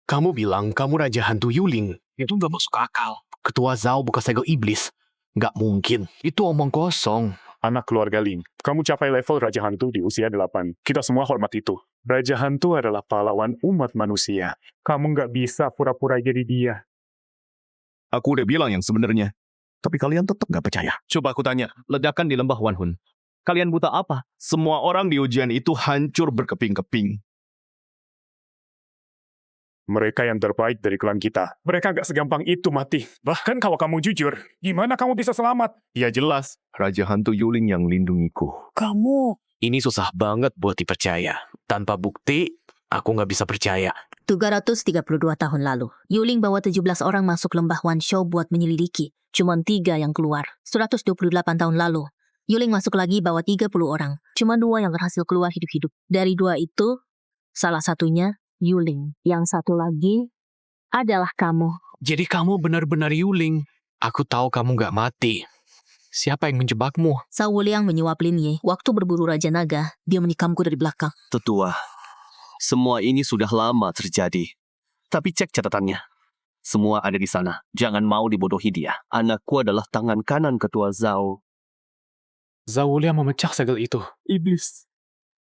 Kamu bilang kamu Raja Hantu Yuling. Itu nggak masuk akal. Ketua Zhao buka segel iblis. Nggak mungkin. Itu omong kosong. Anak keluarga Ling, kamu capai level Raja Hantu di usia 8. Kita semua hormat itu. Raja Hantu adalah pahlawan umat manusia. Kamu nggak bisa pura-pura jadi dia. Aku udah bilang yang sebenarnya. Tapi kalian tetap nggak percaya. Coba aku tanya, ledakan di lembah Wanhun. Kalian buta apa? Semua orang di ujian itu hancur berkeping-keping. Mereka yang terbaik dari klan kita. Mereka nggak segampang itu mati. Bahkan kalau kamu jujur, gimana kamu bisa selamat? Ya jelas, Raja Hantu Yuling yang lindungiku. Kamu... Ini susah banget buat dipercaya. Tanpa bukti, aku nggak bisa percaya. 332 tahun lalu, Yuling bawa 17 orang masuk lembah Wanshou buat menyelidiki. Cuman 3 yang keluar. 128 tahun lalu, Yuling masuk lagi bawa 30 orang. Cuma 2 yang berhasil keluar hidup-hidup. Dari 2 itu, salah satunya Yuling. Yang satu lagi adalah kamu. Jadi kamu benar-benar Yuling. Aku tahu kamu nggak mati. Siapa yang menjebakmu? Zhao Liang menyuap Lin Ye. Waktu berburu Raja Naga, dia menikamku dari belakang. Tetua, semua ini sudah lama terjadi. Tapi cek catatannya. Semua ada di sana. Jangan mau dibodohi dia. Anakku adalah tangan kanan Ketua Zhao. Zhao Liang memecah segel itu. Iblis.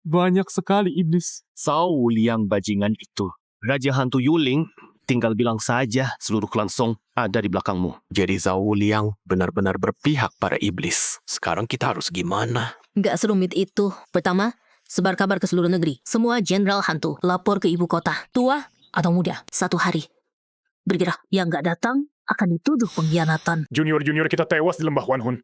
Banyak sekali iblis. Zhao Liang bajingan itu. Raja Hantu Yuling Tinggal bilang saja seluruh klan Song ada di belakangmu. Jadi Zhao Liang benar-benar berpihak pada iblis. Sekarang kita harus gimana? Nggak serumit itu. Pertama, sebar kabar ke seluruh negeri. Semua jenderal hantu lapor ke ibu kota. Tua atau muda, 1 hari. Bergerak, yang nggak datang akan dituduh pengkhianatan. Junior-junior kita tewas di lembah Wanhun.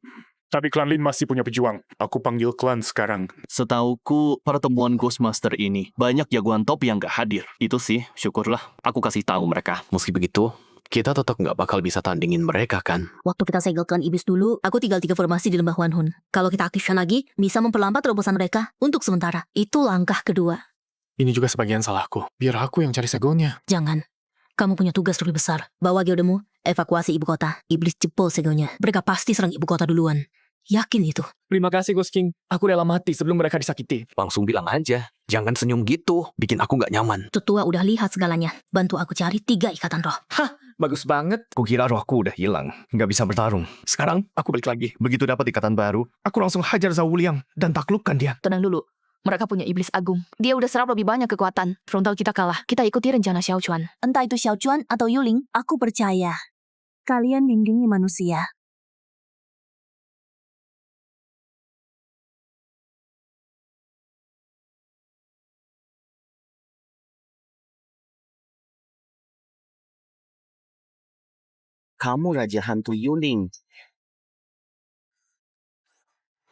Tapi klan Lin masih punya pejuang. Aku panggil klan sekarang. Setauku, pertemuan Ghostmaster ini banyak jagoan top yang gak hadir. Itu sih, syukurlah. Aku kasih tahu mereka. Meski begitu, kita tetap nggak bakal bisa tandingin mereka kan? Waktu kita segel klan iblis dulu, aku tinggal 3 formasi di lembah Wanhun. Kalau kita aktifkan lagi, bisa memperlambat terobosan mereka untuk sementara. Itu langkah kedua. Ini juga sebagian salahku. Biar aku yang cari segelnya. Jangan. Kamu punya tugas lebih besar. Bawa geodemu, evakuasi ibu kota. Iblis jebol segelnya. Mereka pasti serang ibu kota duluan. Yakin itu. Terima kasih, Ghost King. Aku rela mati sebelum mereka disakiti. Langsung bilang aja. Jangan senyum gitu. Bikin aku nggak nyaman. Tetua udah lihat segalanya. Bantu aku cari 3 ikatan roh. Hah, bagus banget. Kukira rohku udah hilang, nggak bisa bertarung. Sekarang aku balik lagi. Begitu dapat ikatan baru, Aku langsung hajar Zhao Liang dan taklukkan dia. Tenang dulu. Mereka punya iblis agung. Dia udah serap lebih banyak kekuatan. Frontal kita kalah. Kita ikuti rencana Xiao Chuan. Entah itu Xiao Chuan atau Yuling, aku percaya. Kalian lindungi manusia. Kamu Raja Hantu Yuling.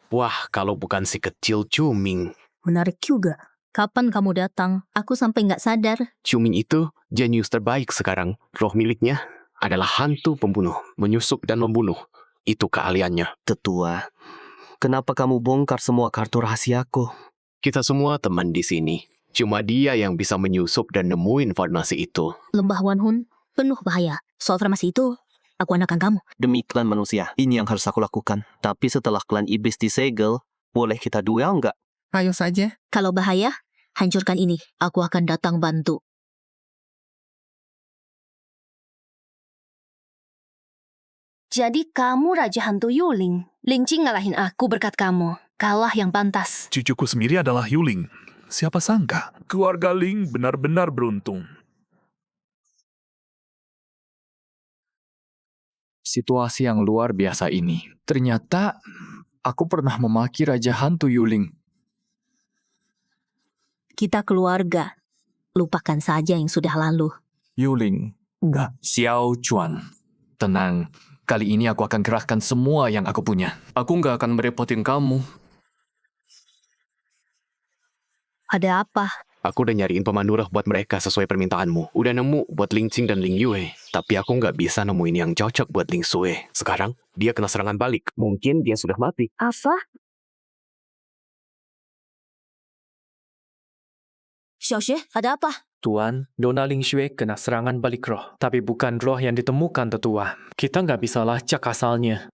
Wah, kalau bukan si kecil Cuming. Menarik juga. Kapan kamu datang? Aku sampai nggak sadar. Cuming itu jenius terbaik sekarang. Roh miliknya adalah hantu pembunuh. Menyusup dan membunuh. Itu keahliannya. Tetua, kenapa kamu bongkar semua kartu rahasiaku? Kita semua teman di sini. Cuma dia yang bisa menyusup dan nemuin formasi itu. Lembah Wanhun penuh bahaya. Soal formasi itu, aku anakan kamu. Demi klan manusia, ini yang harus aku lakukan. Tapi setelah klan iblis disegel, boleh kita duel nggak? Ayo saja. Kalau bahaya, hancurkan ini. Aku akan datang bantu. Jadi kamu Raja Hantu Yuling. Ling Qing ngalahin aku berkat kamu. Kalah yang pantas. Cucuku sendiri adalah Yuling. Siapa sangka, keluarga Ling benar-benar beruntung. Situasi yang luar biasa ini. Ternyata aku pernah memaki Raja Hantu Yuling. Kita keluarga. Lupakan saja yang sudah lalu. Yuling, enggak. Xiao Chuan. Tenang, kali ini aku akan kerahkan semua yang aku punya. Aku nggak akan merepotin kamu. Ada apa? Aku udah nyariin pemandu roh buat mereka sesuai permintaanmu. Udah nemu buat Ling Qing dan Ling Yue. Tapi aku nggak bisa nemuin yang cocok buat Ling Sui. Sekarang, dia kena serangan balik. Mungkin dia sudah mati. Apa? Xiaoxue, ada apa? Tuan, Nona Ling Xue kena serangan balik roh. Tapi bukan roh yang ditemukan, tetua. Kita nggak bisa lacak asalnya.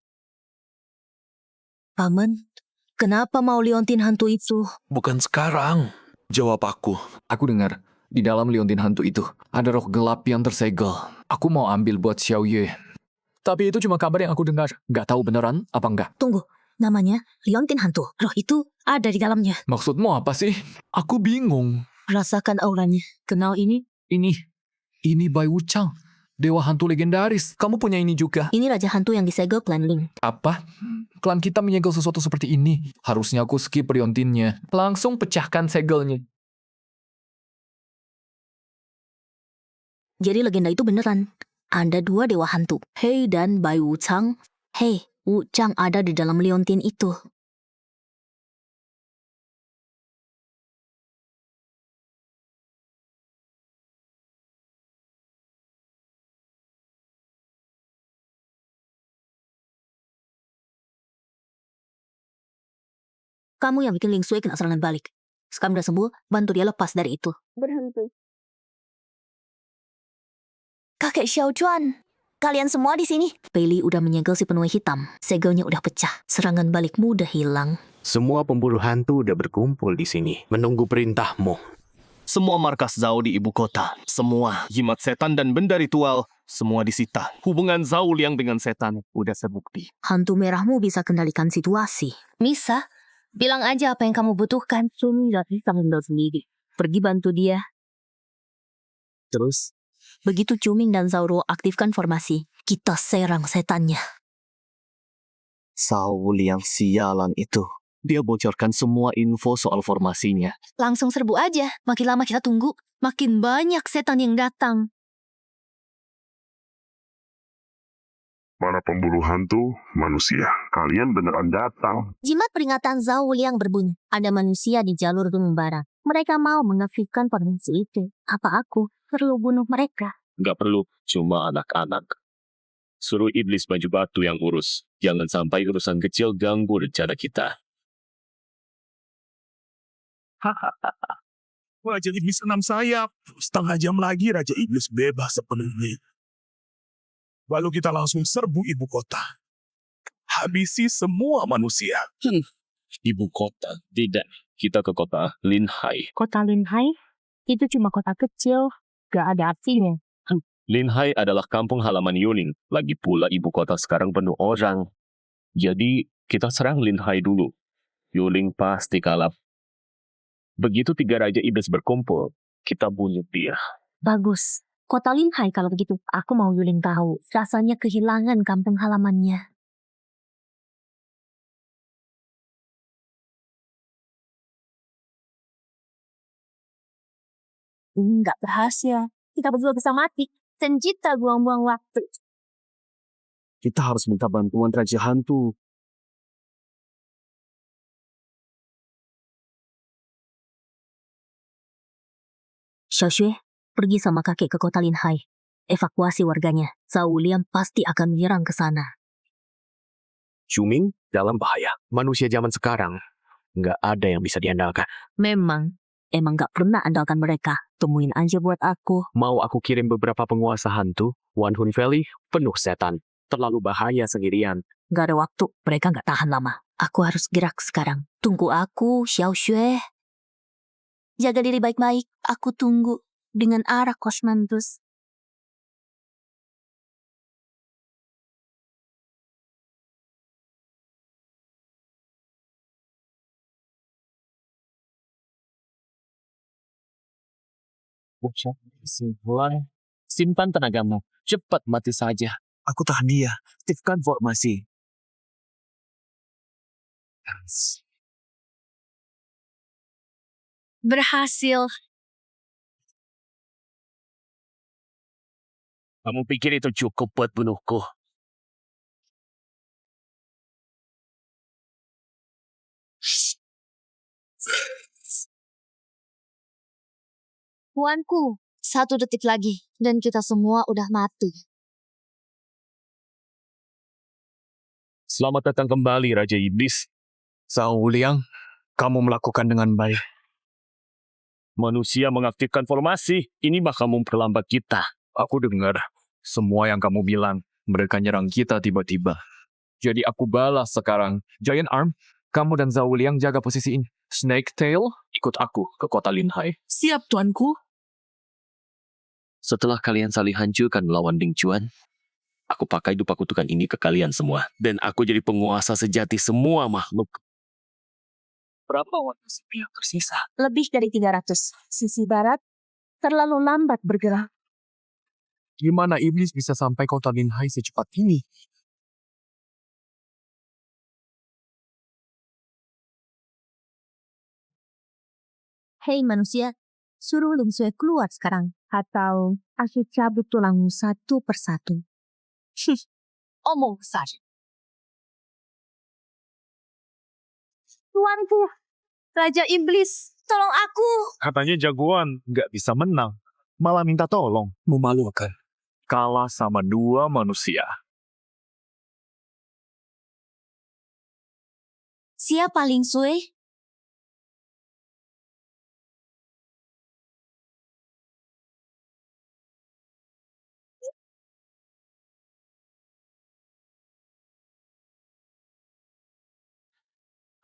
Paman, kenapa mau liontin hantu itu? Bukan sekarang. Jawab aku. Aku dengar, di dalam liontin hantu itu, ada roh gelap yang tersegel. Aku mau ambil buat Xiao Yue. Tapi itu cuma kabar yang aku dengar. Nggak tahu beneran apa enggak. Tunggu, namanya liontin hantu. Roh itu ada di dalamnya. Maksudmu apa sih? Aku bingung. Rasakan auranya. Kenal ini? Ini Bai Wuchang. Dewa hantu legendaris. Kamu punya ini juga. Ini raja hantu yang disegel klan Ling. Apa? Klan kita menyegel sesuatu seperti ini. Harusnya aku skip liontinnya. Langsung pecahkan segelnya. Jadi legenda itu beneran. Ada 2 dewa hantu. Hei dan Bai Wuchang. Hei, Wuchang ada di dalam liontin itu. Kamu yang bikin Ling Sui kena serangan balik. Sekarang udah sembuh, bantu dia lepas dari itu. Berhenti. Kakek Xiao Chuan, kalian semua di sini. Pei Li udah menyegel si penuai hitam. Segelnya udah pecah. Serangan balikmu udah hilang. Semua pemburu hantu udah berkumpul di sini, menunggu perintahmu. Semua markas Zhao di ibu kota. Semua jimat setan dan benda ritual. Semua disita. Hubungan Zhao Liang dengan setan udah terbukti. Hantu merahmu bisa kendalikan situasi. Misa, bilang aja apa yang kamu butuhkan. Sumi gak bisa handle sendiri. Pergi bantu dia. Terus, Begitu Cuming dan Zauro aktifkan formasi, kita serang setannya. Sao Liang sialan itu. Dia bocorkan semua info soal formasinya. Langsung serbu aja. Makin lama kita tunggu, makin banyak setan yang datang. Para pemburu hantu, manusia, kalian beneran datang. Jimat peringatan Zhao Liang berbunyi. Ada manusia di jalur gunung barat. Mereka mau mengaktifkan formasi itu. Apa aku perlu bunuh mereka? Nggak perlu, cuma anak-anak. Suruh iblis baju batu yang urus. Jangan sampai urusan kecil ganggu rencana kita. Hahaha. Raja Iblis 6 sayap. Setengah jam lagi Raja Iblis bebas sepenuhnya. Lalu kita langsung serbu ibu kota. Habisi semua manusia. Ibu kota, tidak. Kita ke kota Linhai. Kota Linhai? Itu cuma kota kecil. Gak ada artinya. Linhai adalah kampung halaman Yuling. Lagi pula ibu kota sekarang penuh orang. Jadi, kita serang Linhai dulu. Yuling pasti kalah. Begitu 3 Raja Iblis berkumpul, kita bunuh dia. Bagus. Kota Linhai kalau begitu. Aku mau Yuling tahu. Rasanya kehilangan kampung halamannya. Nggak berhasil. Kita berdua bisa mati. Senjita buang-buang waktu. Kita harus minta bantuan Raja Hantu. Xiaoxue, pergi sama kakek ke kota Linhai. Evakuasi warganya. Zhao Liang pasti akan menyerang ke sana. Cuming dalam bahaya. Manusia zaman sekarang nggak ada yang bisa diandalkan. Emang gak pernah andalkan mereka. Temuin aja buat aku. Mau aku kirim beberapa penguasa hantu, Wanhun Valley penuh setan. Terlalu bahaya sendirian. Gak ada waktu, mereka gak tahan lama. Aku harus gerak sekarang. Tunggu aku, Xiaoxue. Jaga diri baik-baik. Aku tunggu dengan arah Kosmantus. Kesimpulan, simpan tenagamu. Cepat mati saja. Aku tahan dia. Aktifkan formasi. Berhasil. Kamu pikir itu cukup buat bunuhku? Tuanku, 1 detik lagi. Dan kita semua udah mati. Selamat datang kembali, Raja Iblis. Zhao Liang, kamu melakukan dengan baik. Manusia mengaktifkan formasi. Ini bakal memperlambat kita. Aku dengar semua yang kamu bilang. Mereka nyerang kita tiba-tiba. Jadi aku balas sekarang. Giant Arm, kamu dan Zhao Liang jaga posisi ini. Snake Tail, ikut aku ke kota Linhai. Siap, tuanku. Setelah kalian saling hancurkan melawan Ding Chuan, aku pakai dupa kutukan ini ke kalian semua. Dan aku jadi penguasa sejati semua makhluk. Berapa waktu sipil yang tersisa? Lebih dari 300. Sisi barat terlalu lambat bergerak. Gimana iblis bisa sampai kota Linhai secepat ini? Hei manusia, suruh Ling Sui keluar sekarang. Atau aku cabut tulangmu satu persatu. Omong saja. Tuanku, Raja Iblis, tolong aku. Katanya jagoan, nggak bisa menang. Malah minta tolong. Memalukan. Kalah sama 2 manusia. Siapa Ling Sui?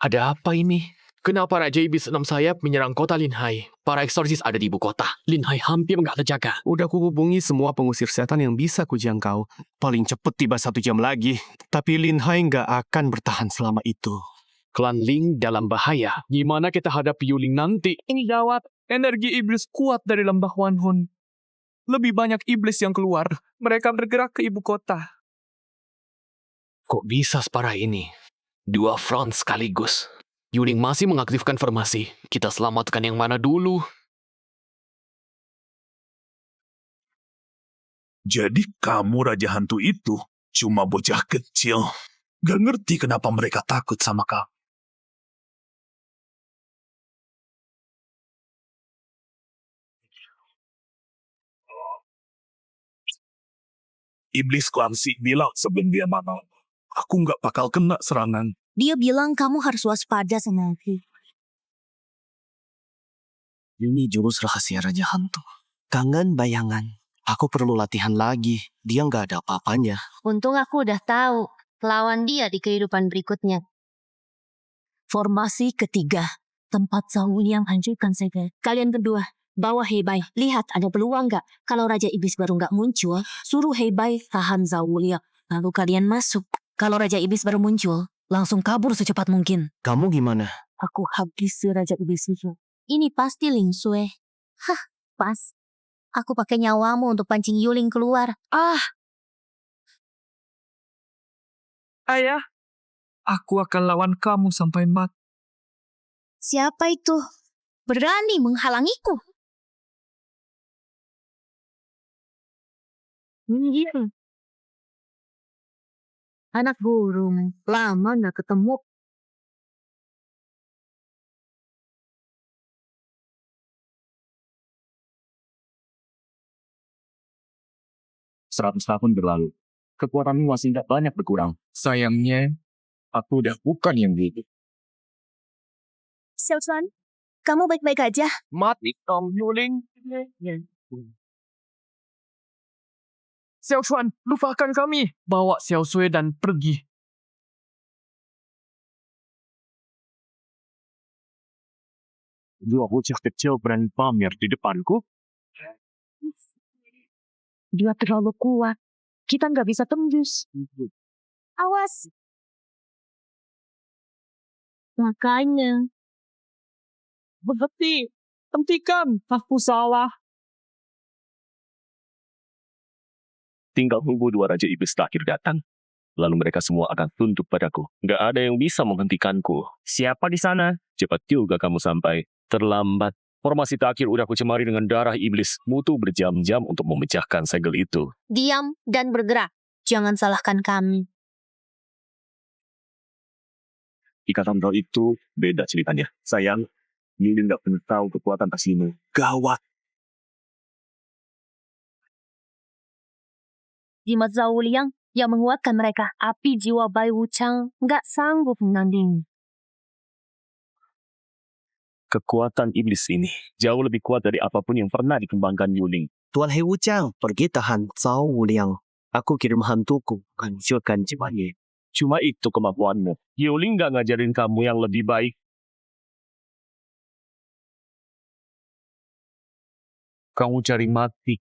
Ada apa ini? Kenapa Raja Iblis 6 sayap menyerang kota Linhai? Para eksorsis ada di ibu kota. Linhai hampir nggak terjaga. Udah kuhubungi semua pengusir setan yang bisa kujangkau. Paling cepet tiba 1 jam lagi. Tapi Linhai nggak akan bertahan selama itu. Klan Ling dalam bahaya. Gimana kita hadapi Yuling nanti? Ini gawat. Energi iblis kuat dari lembah Wanhun. Lebih banyak iblis yang keluar. Mereka bergerak ke ibu kota. Kok bisa separah ini? 2 front sekaligus. Yuling masih mengaktifkan formasi. Kita selamatkan yang mana dulu? Jadi kamu Raja Hantu itu cuma bocah kecil. Gak ngerti kenapa mereka takut sama kamu. Iblis Klamsi bilang sebelum dia mana, aku nggak bakal kena serangan. Dia bilang kamu harus waspada sama aku. Ini jurus rahasia Raja Hantu. Kangen bayangan. Aku perlu latihan lagi. Dia nggak ada apa-apanya. Untung aku udah tahu lawan dia di kehidupan berikutnya. Formasi ketiga. Tempat Zhao yang hancurkan segel. Kalian berdua, bawa Heibai. Lihat ada peluang nggak? Kalau Raja Iblis baru nggak muncul, suruh Heibai tahan Zhao Liang. Lalu kalian masuk. Kalau Raja Iblis baru muncul, langsung kabur secepat mungkin. Kamu gimana? Aku habis Raja Iblis itu. Ini pasti Ling Sui. Hah, pas. Aku pakai nyawamu untuk pancing Yuling keluar. Ayah, aku akan lawan kamu sampai mati. Siapa itu? Berani menghalangiku? Iya. Anak burung, lama nggak ketemu. Tahun berlalu. Kekuatanmu masih tidak banyak berkurang. Sayangnya, aku udah bukan yang gitu. Xiao Chuan, kamu baik-baik aja? Mati Tom Yuling. Xiao Chuan, lupakan kami. Bawa Xiao Sui dan pergi. Dua bocah kecil berani pamer di depanku. Dia terlalu kuat. Kita nggak bisa tembus. Awas. Makanya. Hentikan. Aku salah. Tinggal tunggu 2 Raja Iblis terakhir datang. Lalu mereka semua akan tunduk padaku. Nggak ada yang bisa menghentikanku. Siapa di sana? Cepat juga kamu sampai. Terlambat. Formasi terakhir udah kucemari dengan darah iblis. Mutu berjam-jam untuk memecahkan segel itu. Diam dan bergerak. Jangan salahkan kami. Ikatan roh itu beda ceritanya. Sayang, Yuling nggak pernah tahu kekuatan Tasino. Gawat. Jimat Zhao Liang yang menguatkan mereka. Api jiwa Bai Wuchang nggak sanggup menandingi. Kekuatan iblis ini jauh lebih kuat dari apapun yang pernah dikembangkan Yuling. Tuan Hei Wuchang, pergi tahan Zhao Liang. Aku kirim hantuku hancurkan jiwanya. Cuma itu kemampuanmu. Yuling nggak ngajarin kamu yang lebih baik. Kamu cari mati.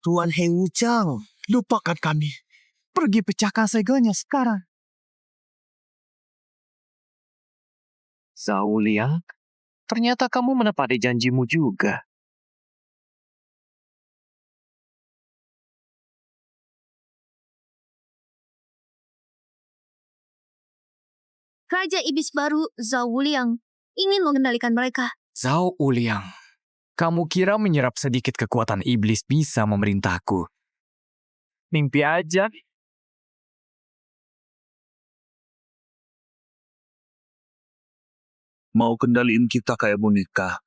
Tuan Hei Wuchang, lupakan kami. Pergi pecahkan segelnya sekarang. Zhao Liang, ternyata kamu menepati janjimu juga. Raja Iblis baru Zhao Liang ingin mengendalikan mereka. Zhao Liang, kamu kira menyerap sedikit kekuatan iblis bisa memerintahku? Mimpi aja. Mau kendaliin kita kayak boneka.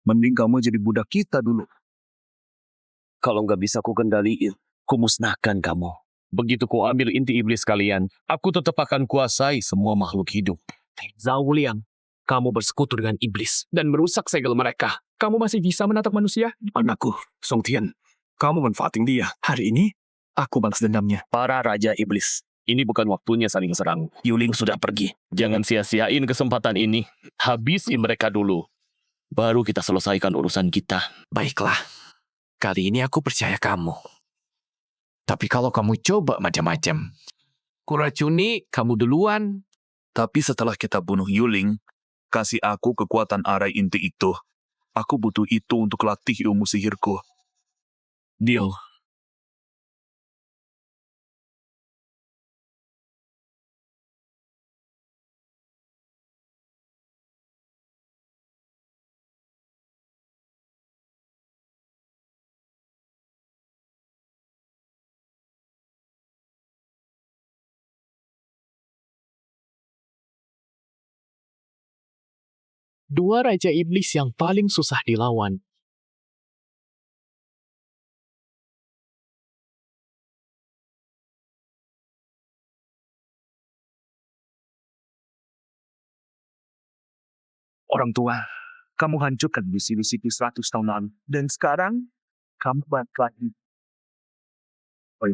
Mending kamu jadi budak kita dulu. Kalau nggak bisa ku kendaliin, ku musnahkan kamu. Begitu ku ambil inti iblis kalian, aku tetap akan kuasai semua makhluk hidup. Zhao Liang, kamu bersekutu dengan iblis dan merusak segel mereka. Kamu masih bisa menatap manusia? Anakku, Song Tian, kamu manfaatin dia. Hari ini, aku balas dendamnya. Para Raja Iblis, ini bukan waktunya saling serang. Yuling sudah pergi. Jangan sia-siain kesempatan ini. Habisi mereka dulu. Baru kita selesaikan urusan kita. Baiklah, kali ini aku percaya kamu. Tapi kalau kamu coba macam-macam, kuracuni kamu duluan. Tapi setelah kita bunuh Yuling, Kasih aku kekuatan arai inti itu. Aku butuh itu untuk latih ilmu sihirku. Deal. Dua Raja Iblis yang paling susah dilawan. Orang tua, kamu hancurkan misi-misiku 100 tahun lalu. Dan sekarang, kamu balik lagi. Oh,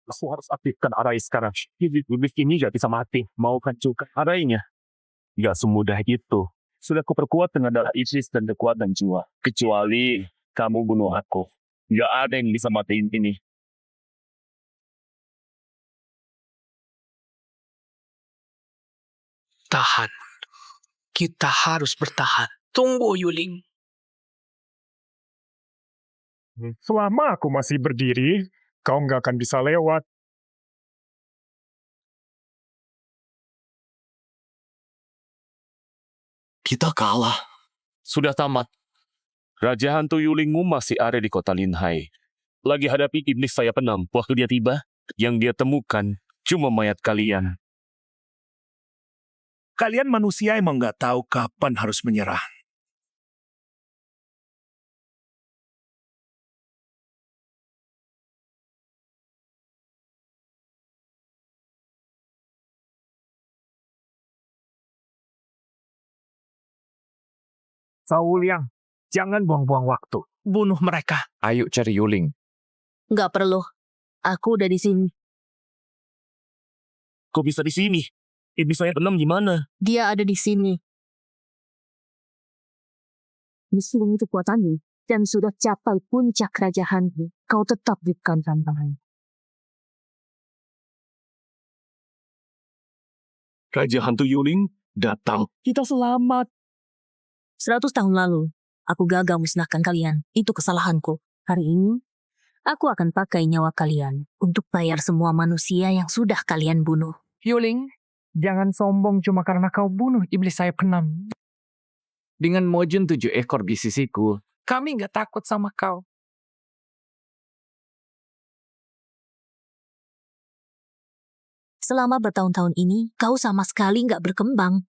aku harus aktifkan arai sekarang. Iblis ini gak bisa mati. Mau hancurkan arainya. Gak semudah itu. Sudah kuperkuat dengan darah iblis dan kekuatan jiwa. Kecuali kamu bunuh aku. Gak ada yang bisa matiin ini. Tahan. Kita harus bertahan. Tunggu, Yuling. Selama aku masih berdiri, kau nggak akan bisa lewat. Kita kalah. Sudah tamat. Raja hantu Yulingmu masih ada di kota Linhai. Lagi hadapi iblis sayap 6. Waktu dia tiba, yang dia temukan cuma mayat kalian. Kalian manusia emang nggak tahu kapan harus menyerah. Saul Yang, jangan buang-buang waktu. Bunuh mereka. Ayo cari Yuling. Nggak perlu. Aku udah di sini. Kok bisa di sini? Iblis sayap 6 gimana? Dia ada di sini. Meskipun itu kekuatanmu dan sudah capai puncak Raja Hantu, kau tetap bukan tantangan. Raja hantu Yuling datang. Kita selamat. 100 tahun lalu, aku gagal musnahkan kalian. Itu kesalahanku. Hari ini, aku akan pakai nyawa kalian untuk bayar semua manusia yang sudah kalian bunuh. Yuling, jangan sombong cuma karena kau bunuh iblis sayap 6. Dengan Mojun 7 ekor di sisiku, kami nggak takut sama kau. Selama bertahun-tahun ini, kau sama sekali nggak berkembang.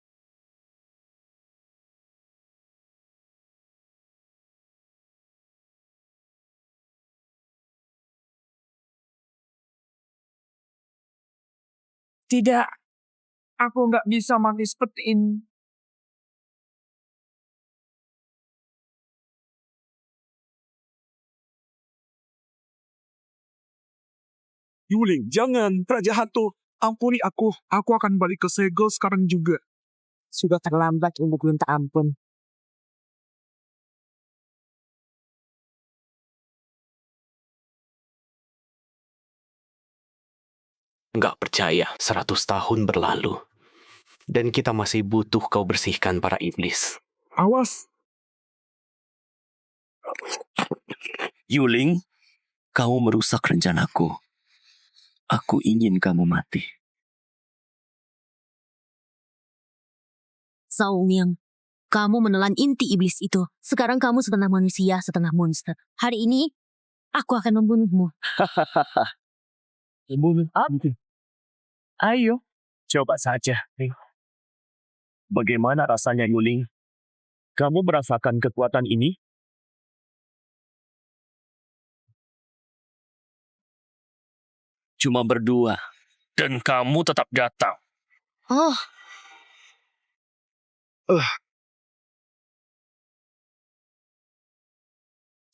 Tidak, aku nggak bisa mati seperti ini. Yuling, jangan. Raja hantu, ampuni aku. Aku akan balik ke segel sekarang juga. Sudah terlambat untuk minta ampun. Nggak percaya, 100 tahun berlalu. Dan kita masih butuh kau bersihkan para iblis. Awas. Yuling, kau merusak rencanaku. Aku ingin kamu mati. Saul Yang, kamu menelan inti iblis itu. Sekarang kamu setengah manusia, setengah monster. Hari ini, aku akan membunuhmu. Membunuh aku? Ayo, coba saja. Bagaimana rasanya, Yuling? Kamu merasakan kekuatan ini? Cuma berdua. Dan kamu tetap datang. Oh.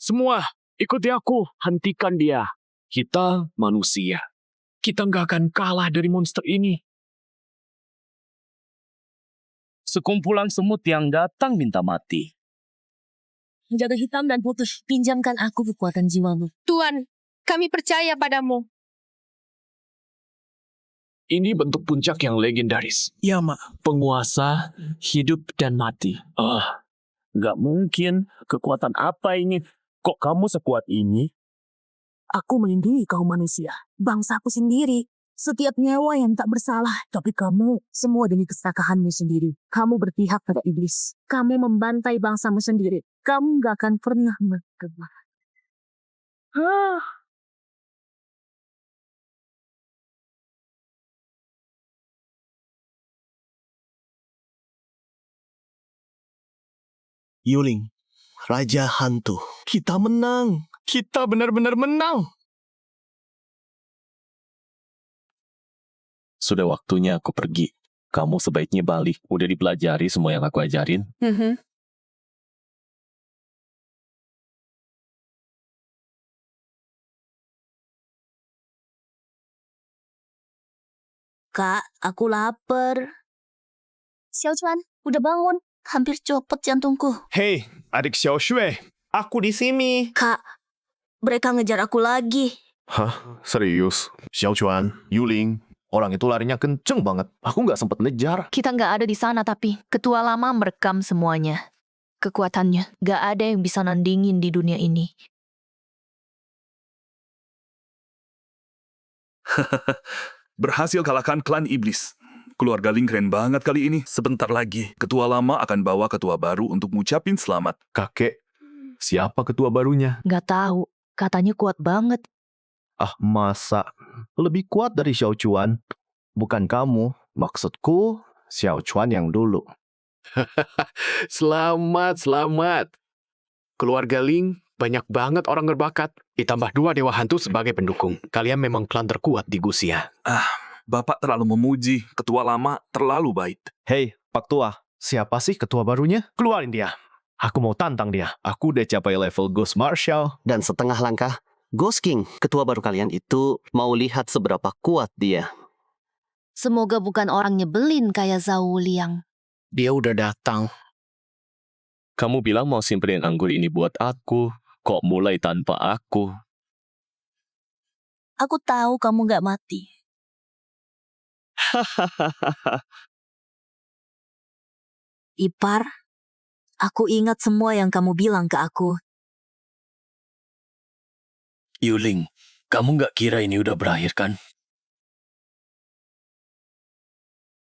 Semua, ikuti aku. Hentikan dia. Kita manusia. Kita nggak akan kalah dari monster ini. Sekumpulan semut yang datang minta mati. Penjaga hitam dan putih, pinjamkan aku kekuatan jiwamu. Tuan, kami percaya padamu. Ini bentuk puncak yang legendaris. Ya, Mak. Penguasa hidup dan mati. Gak mungkin. Kekuatan apa ini? Kok kamu sekuat ini? Aku melindungi kaum manusia, bangsaku sendiri. Setiap nyawa yang tak bersalah, tapi kamu semua demi keserakahanmu sendiri. Kamu berpihak pada iblis. Kamu membantai bangsamu sendiri. Kamu gak akan pernah berkembang. Yuling, Raja Hantu. Kita menang. Kita benar-benar menang. Sudah waktunya aku pergi. Kamu sebaiknya balik. Udah dipelajari semua yang aku ajarin. Kak, aku lapar. Xiaochuan, udah bangun. Hampir copot jantungku. Hei, adik Xiao Shui. Aku di sini. Kak, mereka ngejar aku lagi. Hah? Serius? Xiaochuan, Yuling, orang itu larinya kenceng banget. Aku nggak sempet ngejar. Kita nggak ada di sana tapi ketua lama merekam semuanya. Kekuatannya nggak ada yang bisa nandingin di dunia ini. Berhasil kalahkan klan iblis. Keluarga Ling keren banget kali ini. Sebentar lagi, ketua lama akan bawa ketua baru untuk ngucapin selamat. Kakek, siapa ketua barunya? Nggak tahu. Katanya kuat banget. Ah, masa? Lebih kuat dari Xiao Chuan. Bukan kamu. Maksudku, Xiao Chuan yang dulu. Selamat. Keluarga Ling, banyak banget orang berbakat. Ditambah 2 dewa hantu sebagai pendukung. Kalian memang klan terkuat di Gusia. Bapak terlalu memuji. Ketua lama terlalu baik. Hei, Pak Tua. Siapa sih ketua barunya? Keluarin dia. Aku mau tantang dia. Aku udah capai level Ghost Marshal. Dan setengah langkah, Ghost King, ketua baru kalian itu, mau lihat seberapa kuat dia. Semoga bukan orang nyebelin kayak Zhao Liang. Dia udah datang. Kamu bilang mau simpenin anggur ini buat aku. Kok mulai tanpa aku? Aku tahu kamu gak mati. Ipar, aku ingat semua yang kamu bilang ke aku. Yuling, kamu nggak kira ini udah berakhir kan?